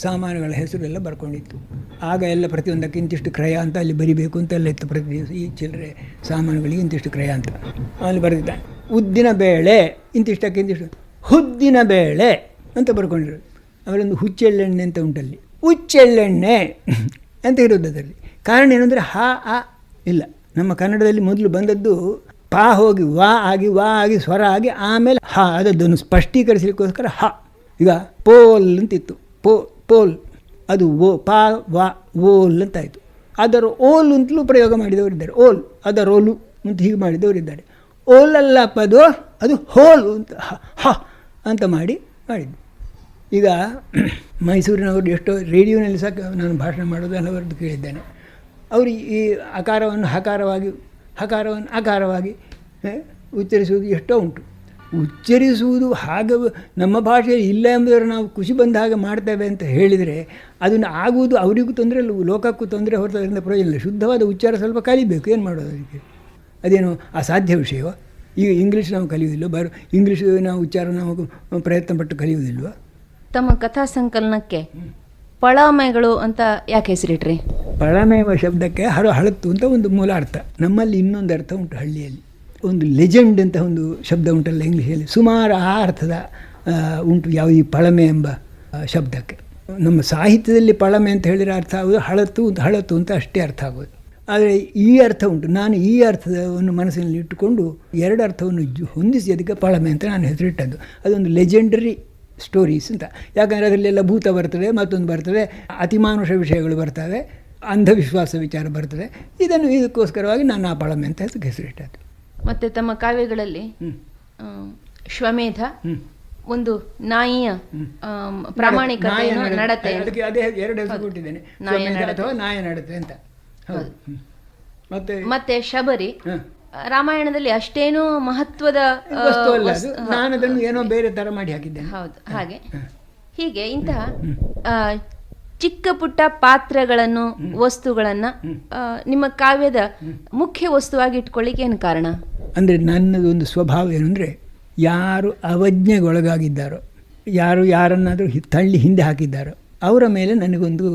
ಸಾಮಾನುಗಳ ಹೆಸರೆಲ್ಲ ಬರ್ಕೊಂಡಿತ್ತು. ಆಗ ಎಲ್ಲ ಪ್ರತಿಯೊಂದಕ್ಕೆ ಇಂತಿಷ್ಟು ಕ್ರಯ ಅಂತ ಅಲ್ಲಿ ಬರಿಬೇಕು ಅಂತೆಲ್ಲ ಇತ್ತು. ಪ್ರತಿ ದಿವಸ ಈ ಚಿಲ್ಲರೆ ಸಾಮಾನುಗಳಿಗೆ ಇಂತಿಷ್ಟು ಕ್ರಯ ಅಂತ ಅಲ್ಲಿ ಬರೆದಿದ್ದಾನೆ. ಉದ್ದಿನ ಬೇಳೆ ಇಂತಿಷ್ಟಕ್ಕೆ ಇಂತಿಷ್ಟು, ಹುದ್ದಿನ ಬೇಳೆ ಅಂತ ಬರ್ಕೊಂಡಿರೋದು. ಅವರೊಂದು ಹುಚ್ಚೆಳ್ಳೆಣ್ಣೆ ಅಂತ ಉಂಟಲ್ಲಿ, ಹುಚ್ಚೆಳ್ಳೆಣ್ಣೆ ಅಂತ ಇರೋದು ಅದರಲ್ಲಿ. ಕಾರಣ ಏನಂದರೆ ಹಾ ಆ ಇಲ್ಲ. ನಮ್ಮ ಕನ್ನಡದಲ್ಲಿ ಮೊದಲು ಬಂದದ್ದು ಪಾ ಹೋಗಿ ವಾ ಆಗಿ ಸ್ವರ ಆಗಿ ಆಮೇಲೆ ಹಾ. ಅದನ್ನು ಸ್ಪಷ್ಟೀಕರಿಸಲಿಕ್ಕೋಸ್ಕರ ಹಾ. ಈಗ ಪೋಲ್ ಅಂತಿತ್ತು, ಪೋಲ್ ಅದು ಪಾ ವಾ ಓಲ್ ಅಂತಾಯಿತು. ಅದರ ಓಲ್ ಅಂತಲೂ ಪ್ರಯೋಗ ಮಾಡಿದವರಿದ್ದಾರೆ. ಓಲ್ ಅದರ ಓಲು ಅಂತ ಹೀಗೆ ಮಾಡಿದವರಿದ್ದಾರೆ. ಓಲಲ್ಲಪ್ಪದು ಅದು ಹೋಲು ಅಂತ ಹ ಅಂತ ಮಾಡಿದ್ದು. ಈಗ ಮೈಸೂರಿನವರು ಎಷ್ಟೋ ರೇಡಿಯೋನಲ್ಲಿ ಸಹ ನಾನು ಭಾಷಣ ಮಾಡೋದು ಹಲವರದ್ದು ಕೇಳಿದ್ದೇನೆ. ಅವರು ಈ ಅಕಾರವನ್ನು ಹಕಾರವನ್ನು ಅಕಾರವಾಗಿ ಉಚ್ಚರಿಸುವುದು ಎಷ್ಟೋ ಉಂಟು. ಉಚ್ಚರಿಸುವುದು ಹಾಗೆ ನಮ್ಮ ಭಾಷೆಯಲ್ಲಿ ಇಲ್ಲ ಎಂಬುದನ್ನು ನಾವು ಖುಷಿ ಬಂದ ಹಾಗೆ ಮಾಡ್ತೇವೆ ಅಂತ ಹೇಳಿದರೆ ಅದನ್ನು ಆಗುವುದು ಅವರಿಗೂ ತೊಂದರೆ ಇಲ್ಲ, ಲೋಕಕ್ಕೂ ತೊಂದರೆ ಹೊರತು ಅದರಿಂದ ಪ್ರಯೋಜನ ಇಲ್ಲ. ಶುದ್ಧವಾದ ಉಚ್ಚಾರ ಸ್ವಲ್ಪ ಕಲಿಬೇಕು. ಏನು ಮಾಡೋದು ಅದಕ್ಕೆ? ಅದೇನು ಅಸಾಧ್ಯ ವಿಷಯವೋ? ಈಗ ಇಂಗ್ಲೀಷ್ ನಾವು ಕಲಿಯುವುದಿಲ್ಲ, ಇಂಗ್ಲೀಷ್ ನಾವು ಉಚ್ಚಾರ ನಾವು ಪ್ರಯತ್ನ ಪಟ್ಟು ಕಲಿಯುವುದಿಲ್ವ? ತಮ್ಮ ಕಥಾ ಸಂಕಲನಕ್ಕೆ ಪಳಮೆಗಳು ಅಂತ ಯಾಕೆ ಹೆಸರಿಟ್ರಿ? ಪಳಮೆವ ಶಬ್ದಕ್ಕೆ ಹಳತ್ತು ಅಂತ ಒಂದು ಮೂಲ ಅರ್ಥ. ನಮ್ಮಲ್ಲಿ ಇನ್ನೊಂದು ಅರ್ಥ ಉಂಟು. ಹಳ್ಳಿಯಲ್ಲಿ ಒಂದು ಲೆಜೆಂಡ್ ಅಂತ ಒಂದು ಶಬ್ದ ಉಂಟಲ್ಲ ಇಂಗ್ಲೀಷಲ್ಲಿ, ಸುಮಾರು ಆ ಅರ್ಥದ ಉಂಟು. ಯಾವ ಈ ಪಳಮೆ ಎಂಬ ಶಬ್ದಕ್ಕೆ ನಮ್ಮ ಸಾಹಿತ್ಯದಲ್ಲಿ ಪಳಮೆ ಅಂತ ಹೇಳಿದರೆ ಅರ್ಥ ಆಗೋದು ಹಳತ್ತು ಅಂತ ಅಷ್ಟೇ ಅರ್ಥ ಆಗೋದು. ಆದರೆ ಈ ಅರ್ಥ ಉಂಟು. ನಾನು ಈ ಅರ್ಥವನ್ನು ಮನಸ್ಸಿನಲ್ಲಿ ಇಟ್ಟುಕೊಂಡು ಎರಡು ಅರ್ಥವನ್ನು ಹೊಂದಿಸಿ ಅದಕ್ಕೆ ಪಳಮೆ ಅಂತ ನಾನು ಹೆಸರಿಟ್ಟದ್ದು. ಅದೊಂದು ಲೆಜೆಂಡರಿ ಸ್ಟೋರೀಸ್ ಅಂತ. ಯಾಕಂದರೆ ಅದರಲ್ಲೆಲ್ಲ ಭೂತ ಬರ್ತದೆ, ಮತ್ತೊಂದು ಬರ್ತದೆ, ಅತಿಮಾನುಷ ವಿಷಯಗಳು ಬರ್ತವೆ, ಅಂಧವಿಶ್ವಾಸ ವಿಚಾರ ಬರ್ತದೆ. ಇದಕ್ಕೋಸ್ಕರವಾಗಿ ನಾನು ಆ ಪಳಮೆ ಅಂತ ಹೆಸರಿಟ್ಟದ್ದು. ಮತ್ತು ತಮ್ಮ ಕಾವ್ಯಗಳಲ್ಲಿ ಶ್ವಮೇಧ ಒಂದು ನಾಯಿಯ ಪ್ರಾಮಾಣಿಕತೆ ನಡತೆ, ಅದಕ್ಕೆ ಅದೇ ಎರಡು ಹೆಸರು ಕೊಟ್ಟಿದ್ದೇನೆ, ಅಥವಾ ನಾಯ ನಡತೆ ಅಂತ. ಮತ್ತೆ ಶಬರಿ ರಾಮಾಯಣದಲ್ಲಿ ಅಷ್ಟೇನೂ ಮಹತ್ವದ ವಸ್ತು ಅಲ್ಲ, ನಾನು ಅದನ್ನು ಏನೋ ಬೇರೆ ತರ ಮಾಡಿ ಹಾಕಿದ್ದೇನೆ. ಹೌದು, ಹಾಗೆ ಹೀಗೆ ಇಂತಹ ಚಿಕ್ಕ ಪುಟ್ಟ ಪಾತ್ರಗಳನ್ನು, ವಸ್ತುಗಳನ್ನ ನಿಮ್ಮ ಕಾವ್ಯದ ಮುಖ್ಯ ವಸ್ತುವಾಗಿ ಇಟ್ಕೊಳ್ಳಿಕ್ಕೆ ಏನು ಕಾರಣ? ಅಂದರೆ ನನ್ನದೊಂದು ಸ್ವಭಾವ ಏನಂದರೆ, ಯಾರು ಅವಜ್ಞೆಗೊಳಗಾಗಿದ್ದಾರೋ, ಯಾರನ್ನಾದರೂ ತಳ್ಳಿ ಹಿಂದೆ ಹಾಕಿದ್ದಾರೋ ಅವರ ಮೇಲೆ ನನಗೊಂದು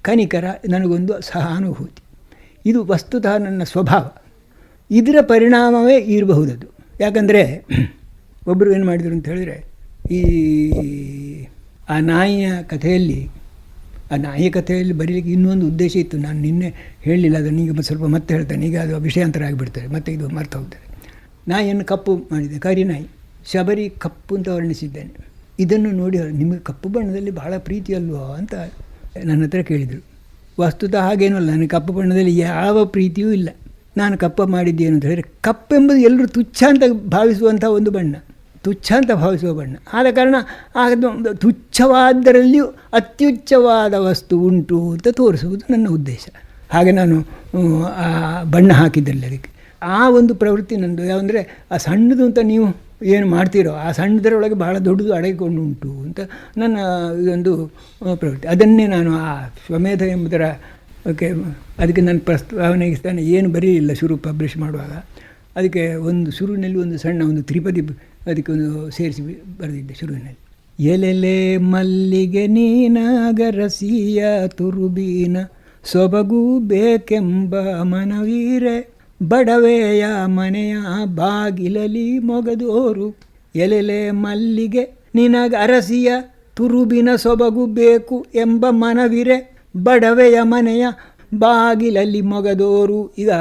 ಕನಿಕರ, ನನಗೊಂದು ಸಹಾನುಭೂತಿ. ಇದು ವಸ್ತುತಃ ನನ್ನ ಸ್ವಭಾವ. ಇದರ ಪರಿಣಾಮವೇ ಇರಬಹುದದು. ಯಾಕಂದರೆ ಒಬ್ಬರು ಏನು ಮಾಡಿದರು ಅಂತ ಹೇಳಿದರೆ, ಆ ನಾಯಿಯ ಕಥೆಯಲ್ಲಿ ಬರೀಲಿಕ್ಕೆ ಇನ್ನೊಂದು ಉದ್ದೇಶ ಇತ್ತು. ನಾನು ನಿನ್ನೆ ಹೇಳಲಿಲ್ಲ, ಅದನ್ನು ಈಗ ಸ್ವಲ್ಪ ಮತ್ತೆ ಹೇಳ್ತೇನೆ. ಈಗ ಅದು ವಿಷಯಾಂತರ ಆಗಿಬಿಡ್ತಾರೆ, ಮತ್ತೆ ಇದು ಮರ್ತು ಹೋಗ್ತದೆ. ನಾಯಿಯನ್ನು ಕಪ್ಪು ಮಾಡಿದೆ, ಕರಿ ನಾಯಿ. ಶಬರಿ ಕಪ್ಪು ಅಂತ ವರ್ಣಿಸಿದ್ದೇನೆ. ಇದನ್ನು ನೋಡಿ ನಿಮಗೆ ಕಪ್ಪು ಬಣ್ಣದಲ್ಲಿ ಬಹಳ ಪ್ರೀತಿ ಅಲ್ವೋ ಅಂತ ನನ್ನ ಹತ್ರ ಕೇಳಿದರು. ವಸ್ತುತಃ ಹಾಗೇನೂ ಅಲ್ಲ, ನನಗೆ ಕಪ್ಪು ಬಣ್ಣದಲ್ಲಿ ಯಾವ ಪ್ರೀತಿಯೂ ಇಲ್ಲ. ನಾನು ಕಪ್ಪ ಮಾಡಿದ್ದೇನು ಅಂತ ಹೇಳಿದರೆ, ಕಪ್ಪೆಂಬುದು ಎಲ್ಲರೂ ತುಚ್ಛ ಅಂತ ಭಾವಿಸುವಂಥ ಒಂದು ಬಣ್ಣ, ತುಚ್ಛ ಅಂತ ಭಾವಿಸುವ ಬಣ್ಣ. ಆದ ಕಾರಣ ತುಚ್ಛವಾದರಲ್ಲಿಯೂ ಅತ್ಯುಚ್ಛವಾದ ವಸ್ತು ಉಂಟು ಅಂತ ತೋರಿಸುವುದು ನನ್ನ ಉದ್ದೇಶ. ಹಾಗೆ ನಾನು ಆ ಬಣ್ಣ ಹಾಕಿದ್ದಲ್ಲಿ ಅದಕ್ಕೆ ಆ ಒಂದು ಪ್ರವೃತ್ತಿ ನನ್ನದು. ಯಾವಂದರೆ ಆ ಸಣ್ಣದು ಅಂತ ನೀವು ಏನು ಮಾಡ್ತೀರೋ ಆ ಸಣ್ಣದರೊಳಗೆ ಬಹಳ ದೊಡ್ಡದು ಅಡಗಿಕೊಂಡು ಉಂಟು ಅಂತ ನನ್ನ ಇದೊಂದು ಪ್ರವೃತ್ತಿ. ಅದನ್ನೇ ನಾನು ಆ ಶ್ವಮೇಧ ಎಂಬುದರ ಓಕೆ, ಅದಕ್ಕೆ ನಾನು ಪ್ರಸ್ತಾವನೆಗೆ ತಾನೆ ಏನು ಬರೀಲಿಲ್ಲ ಶುರು ಪಬ್ಲಿಷ್ ಮಾಡುವಾಗ. ಅದಕ್ಕೆ ಒಂದು ಶುರುವಿನಲ್ಲಿ ಒಂದು ಸಣ್ಣ ಒಂದು ತ್ರಿಪದಿ ಅದಕ್ಕೆ ಒಂದು ಸೇರಿಸಿ ಬರೆದಿದ್ದೆ ಶುರುವಿನಲ್ಲಿ. ಎಲೆಲೆ ಮಲ್ಲಿಗೆ ನೀನಾಗರಸಿಯ ತುರುಬೀನ ಸೊಬಗು ಬೇಕೆಂಬ ಮನವೀರೆ ಬಡವೆಯ ಮನೆಯ ಬಾಗಿಲಲಿ ಮೊಗದೋರು. ಎಲೆಲೆ ಮಲ್ಲಿಗೆ ನಿನಗ ಅರಸಿಯ ತುರುಬಿನ ಸೊಬಗು ಬೇಕು ಎಂಬ ಮನವಿರೆ ಬಡವೆಯ ಮನೆಯ ಬಾಗಿಲಲ್ಲಿ ಮೊಗದೋರು. ಈಗ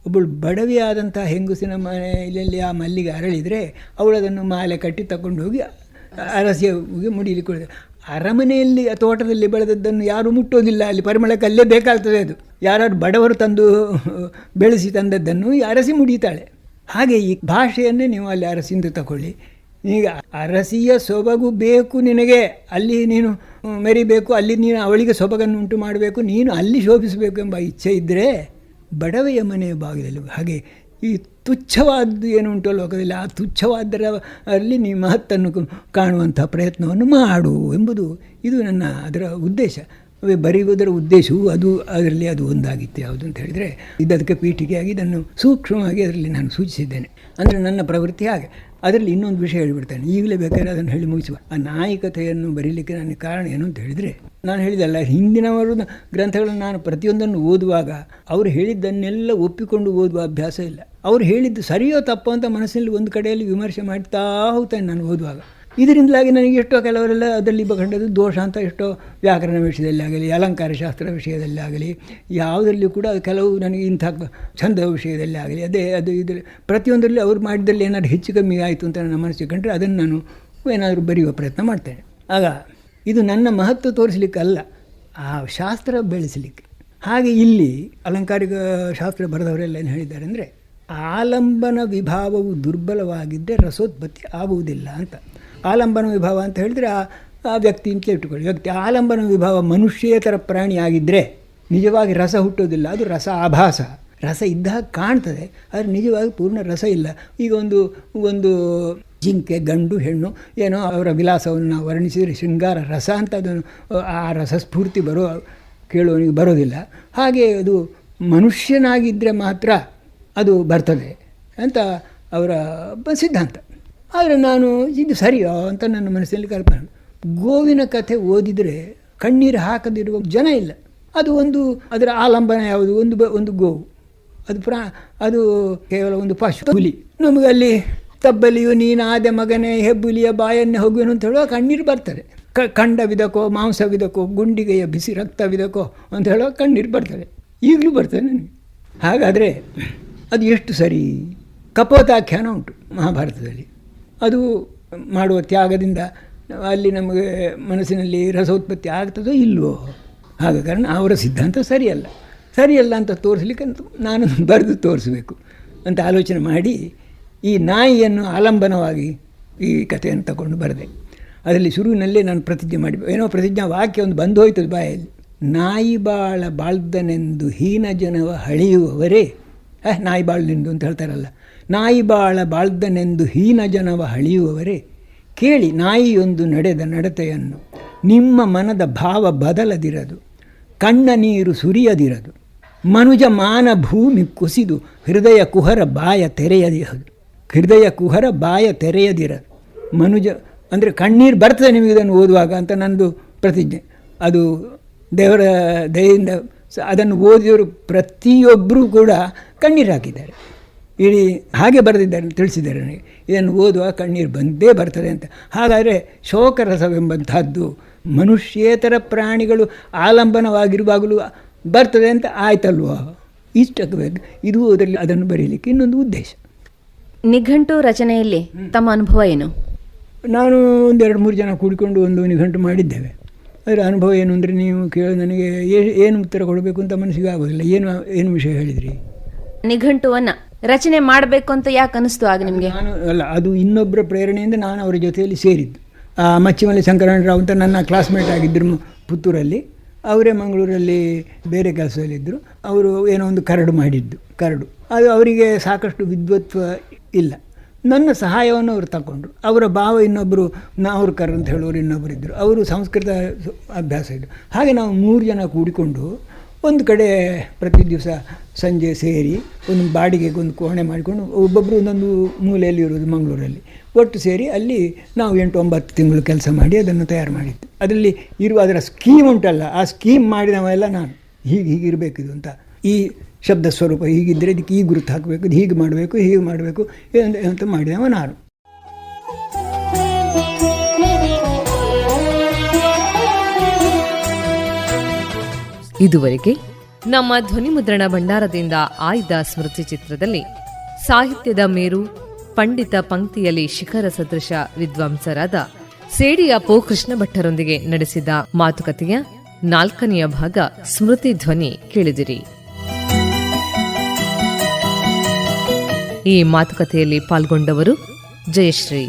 ಒಬ್ಬಳು ಬಡವೆಯಾದಂಥ ಹೆಂಗುಸಿನ ಮನೆಯಲ್ಲಿ ಆ ಮಲ್ಲಿಗೆ ಅರಳಿದರೆ ಅವಳು ಅದನ್ನು ಮಾಲೆ ಕಟ್ಟಿ ತಗೊಂಡು ಹೋಗಿ ಅರಸಿಯ ಮುಡಿಲಿಕ್ಕೆ ಕೊಡ್ತಾರೆ. ಅರಮನೆಯಲ್ಲಿ ತೋಟದಲ್ಲಿ ಬೆಳೆದದ್ದನ್ನು ಯಾರೂ ಮುಟ್ಟೋದಿಲ್ಲ, ಅಲ್ಲಿ ಪರಿಮಳಕ್ಕೆ ಅಲ್ಲೇ ಬೇಕಾಗ್ತದೆ. ಅದು ಯಾರು ಬಡವರು ತಂದು ಬೆಳೆಸಿ ತಂದದ್ದನ್ನು ಅರಸಿ ಮುಡಿತಾಳೆ. ಹಾಗೆ ಈ ಭಾಷೆಯನ್ನೇ ನೀವು ಅಲ್ಲಿ ಅರಸಿಂದ ತಗೊಳ್ಳಿ. ಈಗ ಅರಸಿಯ ಸೊಬಗು ಬೇಕು ನಿನಗೆ, ಅಲ್ಲಿ ನೀನು ಮೆರಿಬೇಕು, ಅಲ್ಲಿ ನೀನು ಅವಳಿಗೆ ಸೊಬಗನ್ನು ಉಂಟು ಮಾಡಬೇಕು, ನೀನು ಅಲ್ಲಿ ಶೋಭಿಸಬೇಕು ಎಂಬ ಇಚ್ಛೆ ಇದ್ದರೆ ಬಡವೆಯ ಮನೆಯ ಭಾಗದಲ್ಲಿ. ಹಾಗೆ ಈ ತುಚ್ಛವಾದ್ದು ಏನು ಉಂಟು ಲೋಕದಲ್ಲಿ, ಆ ತುಚ್ಛವಾದರ ಅಲ್ಲಿ ನೀ ಮಹತ್ತನ್ನು ಕಾಣುವಂಥ ಪ್ರಯತ್ನವನ್ನು ಮಾಡು ಎಂಬುದು ಇದು ನನ್ನ ಅದರ ಉದ್ದೇಶ. ಬರೆಯುವುದರ ಉದ್ದೇಶವು ಅದು ಅದರಲ್ಲಿ ಅದು ಒಂದಾಗಿತ್ತು. ಯಾವುದು ಅಂತ ಹೇಳಿದರೆ ಇದಕ್ಕೆ ಪೀಠಿಕೆಯಾಗಿ ಇದನ್ನು ಸೂಕ್ಷ್ಮವಾಗಿ ಅದರಲ್ಲಿ ನಾನು ಸೂಚಿಸಿದ್ದೇನೆ. ಅಂದರೆ ನನ್ನ ಪ್ರವೃತ್ತಿ ಹಾಗೆ. ಅದರಲ್ಲಿ ಇನ್ನೊಂದು ವಿಷಯ ಹೇಳಿಬಿಡ್ತೇನೆ, ಈಗಲೇ ಬೇಕಾದ್ರೆ ಅದನ್ನು ಹೇಳಿ ಮುಗಿಸುವ. ಆ ನಾಯಿಕತೆಯನ್ನು ಬರೀಲಿಕ್ಕೆ ನನಗೆ ಕಾರಣ ಏನು ಅಂತ ಹೇಳಿದರೆ, ನಾನು ಹೇಳಿದಲ್ಲ, ಹಿಂದಿನವರು ಗ್ರಂಥಗಳನ್ನು ನಾನು ಪ್ರತಿಯೊಂದನ್ನು ಓದುವಾಗ ಅವರು ಹೇಳಿದ್ದನ್ನೆಲ್ಲ ಒಪ್ಪಿಕೊಂಡು ಓದುವ ಅಭ್ಯಾಸ ಇಲ್ಲ. ಅವರು ಹೇಳಿದ್ದು ಸರಿಯೋ ತಪ್ಪೋ ಅಂತ ಮನಸ್ಸಿನಲ್ಲಿ ಒಂದು ಕಡೆಯಲ್ಲಿ ವಿಮರ್ಶೆ ಮಾಡ್ತಾ ಹೋಗ್ತೇನೆ ನಾನು ಓದುವಾಗ. ಇದರಿಂದಾಗಿ ನನಗೆ ಎಷ್ಟೋ ಕೆಲವರೆಲ್ಲ ಅದರಲ್ಲಿ ಕಂಡದ್ದು ದೋಷ ಅಂತ, ಎಷ್ಟೋ ವ್ಯಾಕರಣ ವಿಷಯದಲ್ಲಿ ಆಗಲಿ, ಅಲಂಕಾರ ಶಾಸ್ತ್ರ ವಿಷಯದಲ್ಲಿ ಆಗಲಿ, ಯಾವುದರಲ್ಲಿ ಕೂಡ ಕೆಲವು ನನಗೆ ಇಂಥ ಛಂದ ವಿಷಯದಲ್ಲಿ ಆಗಲಿ, ಅದು ಇದರಲ್ಲಿ ಪ್ರತಿಯೊಂದರಲ್ಲಿ ಅವ್ರು ಮಾಡಿದಲ್ಲಿ ಏನಾದ್ರು ಹೆಚ್ಚು ಕಮ್ಮಿ ಆಯಿತು ಅಂತ ನನ್ನ ಮನಸ್ಸಿಗೆ ಕಂಡ್ರೆ ಅದನ್ನು ನಾನು ಏನಾದರೂ ಬರೆಯುವ ಪ್ರಯತ್ನ ಮಾಡ್ತೇನೆ. ಆಗ ಇದು ನನ್ನ ಮಹತ್ವ ತೋರಿಸಲಿಕ್ಕಲ್ಲ, ಆ ಶಾಸ್ತ್ರ ಬೆಳೆಸಲಿಕ್ಕೆ. ಹಾಗೆ ಇಲ್ಲಿ ಅಲಂಕಾರಿಕ ಶಾಸ್ತ್ರ ಬರೆದವರೆಲ್ಲ ಏನು ಹೇಳಿದ್ದಾರೆ ಅಂದರೆ, ಆಲಂಬನ ವಿಭಾವವು ದುರ್ಬಲವಾಗಿದ್ದರೆ ರಸೋತ್ಪತ್ತಿ ಆಗುವುದಿಲ್ಲ ಅಂತ. ಆಲಂಬನ ವಿಭಾವ ಅಂತ ಹೇಳಿದರೆ ಆ ವ್ಯಕ್ತಿ ಅಂತ ಇಟ್ಟುಕೊಳ್ಳಿ. ವ್ಯಕ್ತಿ ಆಲಂಬನ ವಿಭಾವ ಮನುಷ್ಯೇತರ ಪ್ರಾಣಿ ಆಗಿದ್ದರೆ ನಿಜವಾಗಿ ರಸ ಹುಟ್ಟೋದಿಲ್ಲ, ಅದು ರಸ ಆಭಾಸ. ರಸ ಇದ್ದಾಗ ಕಾಣ್ತದೆ, ಆದರೆ ನಿಜವಾಗಿ ಪೂರ್ಣ ರಸ ಇಲ್ಲ. ಈಗ ಒಂದು ಜಿಂಕೆ ಗಂಡು ಹೆಣ್ಣು ಏನೋ ಅವರ ವಿಲಾಸವನ್ನು ವರ್ಣಿಸಿದರೆ ಶೃಂಗಾರ ರಸ ಅಂತ ಅದನ್ನು ಆ ರಸ ಸ್ಫೂರ್ತಿ ಕೇಳುವವನಿಗೆ ಬರೋದಿಲ್ಲ. ಹಾಗೆ ಅದು ಮನುಷ್ಯನಾಗಿದ್ದರೆ ಮಾತ್ರ ಅದು ಬರ್ತದೆ ಅಂತ ಅವರ ಸಿದ್ಧಾಂತ. ಆದರೆ ನಾನು ಇದು ಸರಿಯೋ ಅಂತ ನನ್ನ ಮನಸ್ಸಿನಲ್ಲಿ ಕಲ್ಪನೆ. ಗೋವಿನ ಕಥೆ ಓದಿದರೆ ಕಣ್ಣೀರು ಹಾಕದಿರುವ ಜನ ಇಲ್ಲ. ಅದು ಅದರ ಆಲಂಬನ ಯಾವುದು, ಒಂದು ಗೋವು, ಅದು ಕೇವಲ ಒಂದು ಪಶು, ಹುಲಿ. ನಮಗಲ್ಲಿ ತಬ್ಬಲಿಯು ನೀನಾದ ಮಗನೇ ಹೆಬ್ಬುಲಿಯ ಬಾಯನ್ನೇ ಹೋಗುವೆನು ಅಂತ ಹೇಳುವ ಕಣ್ಣೀರು ಬರ್ತದೆ. ಖಂಡವಿದಕೋ ಮಾಂಸವಿದಕೋ ಗುಂಡಿಗೆಯ ಬಿಸಿ ರಕ್ತವಿದಕೋ ಅಂತ ಹೇಳುವ ಕಣ್ಣೀರು ಬರ್ತದೆ, ಈಗಲೂ ಬರ್ತದೆ ನನಗೆ. ಹಾಗಾದರೆ ಅದು ಎಷ್ಟು ಸರಿ? ಕಪೋತಾಖ್ಯಾನ ಉಂಟು ಮಹಾಭಾರತದಲ್ಲಿ. ಅದು ಮಾಡುವ ತ್ಯಾಗದಿಂದ ಅಲ್ಲಿ ನಮಗೆ ಮನಸ್ಸಿನಲ್ಲಿ ರಸೋತ್ಪತ್ತಿ ಆಗ್ತದೋ ಇಲ್ವೋ? ಆಗ ಕಾರಣ ಅವರ ಸಿದ್ಧಾಂತ ಸರಿಯಲ್ಲ ಅಂತ ತೋರಿಸ್ಲಿಕ್ಕೆ ನಾನು ಬರೆದು ತೋರಿಸಬೇಕು ಅಂತ ಆಲೋಚನೆ ಮಾಡಿ ಈ ನಾಯಿಯನ್ನು ಆಲಂಬನವಾಗಿ ಈ ಕಥೆಯನ್ನು ತಗೊಂಡು ಬರೆದೆ. ಅದರಲ್ಲಿ ಶುರುವಿನಲ್ಲೇ ನಾನು ಪ್ರತಿಜ್ಞೆ ಪ್ರತಿಜ್ಞಾ ವಾಕ್ಯ ಒಂದು ಬಂದು ಹೋಯ್ತದೆ ಬಾಯಲ್ಲಿ. ನಾಯಿ ಬಾಳ್ದನೆಂದು ಹೀನ ಜನವ ಹಳಿಯುವವರೇ, ನಾಯಿ ಬಾಳ್ದೆಂದು ಅಂತ ಹೇಳ್ತಾರಲ್ಲ, ನಾಯಿ ಬಾಳ್ದನೆಂದು ಹೀನ ಜನವ ಹಳಿಯುವವರೇ ಕೇಳಿ ನಾಯಿಯೊಂದು ನಡೆದ ನಡತೆಯನ್ನು. ನಿಮ್ಮ ಮನದ ಭಾವ ಬದಲದಿರದು, ಕಣ್ಣ ನೀರು ಸುರಿಯದಿರದು, ಮನುಜ ಮಾನ ಭೂಮಿ ಕುಸಿದು ಹೃದಯ ಕುಹರ ಬಾಯ ತೆರೆಯದಿರದು. ಮನುಜ ಅಂದರೆ ಕಣ್ಣೀರು ಬರ್ತದೆ ನಿಮಗೆ ಇದನ್ನು ಓದುವಾಗ ಅಂತ ನನ್ನದು ಪ್ರತಿಜ್ಞೆ. ಅದು ದೇವರ ದಯೆಯಿಂದ ಅದನ್ನು ಓದಿದವರು ಪ್ರತಿಯೊಬ್ಬರೂ ಕೂಡ ಕಣ್ಣೀರು ಹಾಕಿದ್ದಾರೆ. ಇಡೀ ಹಾಗೆ ಬರೆದಿದ್ದಾರೆ, ತಿಳಿಸಿದ್ದಾರೆ ನನಗೆ. ಇದನ್ನು ಓದುವ ಕಣ್ಣೀರು ಬಂದೇ ಬರ್ತದೆ ಅಂತ. ಹಾಗಾದರೆ ಶೋಕರಸವೆಂಬಂಥದ್ದು ಮನುಷ್ಯೇತರ ಪ್ರಾಣಿಗಳು ಆಲಂಬನವಾಗಿರುವಾಗಲೂ ಬರ್ತದೆ ಅಂತ ಆಯ್ತಲ್ವೋ? ಇಷ್ಟಕ್ಕೆ ಬೇಕು. ಇದು ಅದರಲ್ಲಿ ಅದನ್ನು ಬರೀಲಿಕ್ಕೆ ಇನ್ನೊಂದು ಉದ್ದೇಶ. ನಿಘಂಟು ರಚನೆಯಲ್ಲಿ ತಮ್ಮ ಅನುಭವ ಏನು? ನಾನು 2-3 ಜನ ಕೂಡಿಕೊಂಡು ಒಂದು ನಿಘಂಟು ಮಾಡಿದ್ದೇವೆ. ಅದರ ಅನುಭವ ಏನು ಅಂದರೆ, ನೀವು ನನಗೆ ಏನು ಉತ್ತರ ಕೊಡಬೇಕು ಅಂತ ಮನಸ್ಸಿಗೆ ಆಗೋದಿಲ್ಲ. ಏನು ವಿಷಯ ಹೇಳಿದ್ರಿ? ನಿಘಂಟುವನ್ನು ರಚನೆ ಮಾಡಬೇಕು ಅಂತ ಯಾಕೆ ಅನಿಸ್ತು ಆಗ ನಿಮಗೆ? ಅದು ಇನ್ನೊಬ್ಬರ ಪ್ರೇರಣೆಯಿಂದ ನಾನು ಅವರ ಜೊತೆಯಲ್ಲಿ ಸೇರಿದ್ದು. ಮಚ್ಚಿಮಲ್ಲಿ ಶಂಕರರಾವ್ ಅಂತ ನನ್ನ ಕ್ಲಾಸ್ಮೇಟ್ ಆಗಿದ್ದರು ಪುತ್ತೂರಲ್ಲಿ. ಅವರೇ ಮಂಗಳೂರಲ್ಲಿ ಬೇರೆ ಕೆಲಸದಲ್ಲಿದ್ದರು. ಅವರು ಏನೋ ಒಂದು ಕರಡು ಅದು ಅವರಿಗೆ ಸಾಕಷ್ಟು ವಿದ್ವತ್ವ ಇಲ್ಲ. ನನ್ನ ಸಹಾಯವನ್ನು ಅವರು ತಗೊಂಡ್ರು. ಅವರ ಭಾವ ಇನ್ನೊಬ್ಬರು ನಾವ್ಕರ್ ಅಂತ ಹೇಳೋರು ಇನ್ನೊಬ್ಬರು ಇದ್ದರು. ಅವರು ಸಂಸ್ಕೃತ ಅಭ್ಯಾಸ ಇದ್ದರು. ಹಾಗೆ ನಾವು 3 ಜನ ಕೂಡಿಕೊಂಡು ಒಂದು ಕಡೆ ಪ್ರತಿ ದಿವಸ ಸಂಜೆ ಸೇರಿ ಒಂದು ಬಾಡಿಗೆಗೆ ಒಂದು ಕೋಣೆ ಮಾಡಿಕೊಂಡು ಒಬ್ಬೊಬ್ಬರು ಒಂದೊಂದು ಮೂಲೆಯಲ್ಲಿ ಇರೋದು ಮಂಗಳೂರಲ್ಲಿ, ಒಟ್ಟು ಸೇರಿ ಅಲ್ಲಿ ನಾವು 8-9 ತಿಂಗಳು ಕೆಲಸ ಮಾಡಿ ಅದನ್ನು ತಯಾರು ಮಾಡಿದ್ದು. ಅದರಲ್ಲಿ ಇರುವ ಅದರ ಸ್ಕೀಮ್ ಉಂಟಲ್ಲ, ಆ ಸ್ಕೀಮ್ ಮಾಡಿದವೆಲ್ಲ ನಾನು ಹೀಗಿರಬೇಕಿದು ಅಂತ, ಈ ಶಬ್ದ ಸ್ವರೂಪ ಹೀಗಿದ್ದರೆ ಇದಕ್ಕೆ ಈ ಗುರುತು ಹಾಕಬೇಕು, ಇದು ಹೀಗೆ ಮಾಡಬೇಕು ಅಂತ ಮಾಡಿದವ ನಾನು. ಇದುವರೆಗೆ ನಮ್ಮ ಧ್ವನಿಮುದ್ರಣ ಭಂಡಾರದಿಂದ ಆಯ್ದ ಸ್ಮೃತಿ ಚಿತ್ರದಲ್ಲಿ ಸಾಹಿತ್ಯದ ಮೇರು, ಪಂಡಿತ ಪಂಕ್ತಿಯಲ್ಲಿ ಶಿಖರ ಸದೃಶ ವಿದ್ವಾಂಸರಾದ ಸೇಡಿಯ ಪೋ ಕೃಷ್ಣ ಭಟ್ಟರೊಂದಿಗೆ ನಡೆಸಿದ ಮಾತುಕತೆಯ 4ನೆಯ ಭಾಗ ಸ್ಮೃತಿ ಧ್ವನಿ ಕೇಳಿದಿರಿ. ಈ ಮಾತುಕತೆಯಲ್ಲಿ ಪಾಲ್ಗೊಂಡವರು ಜಯಶ್ರೀ.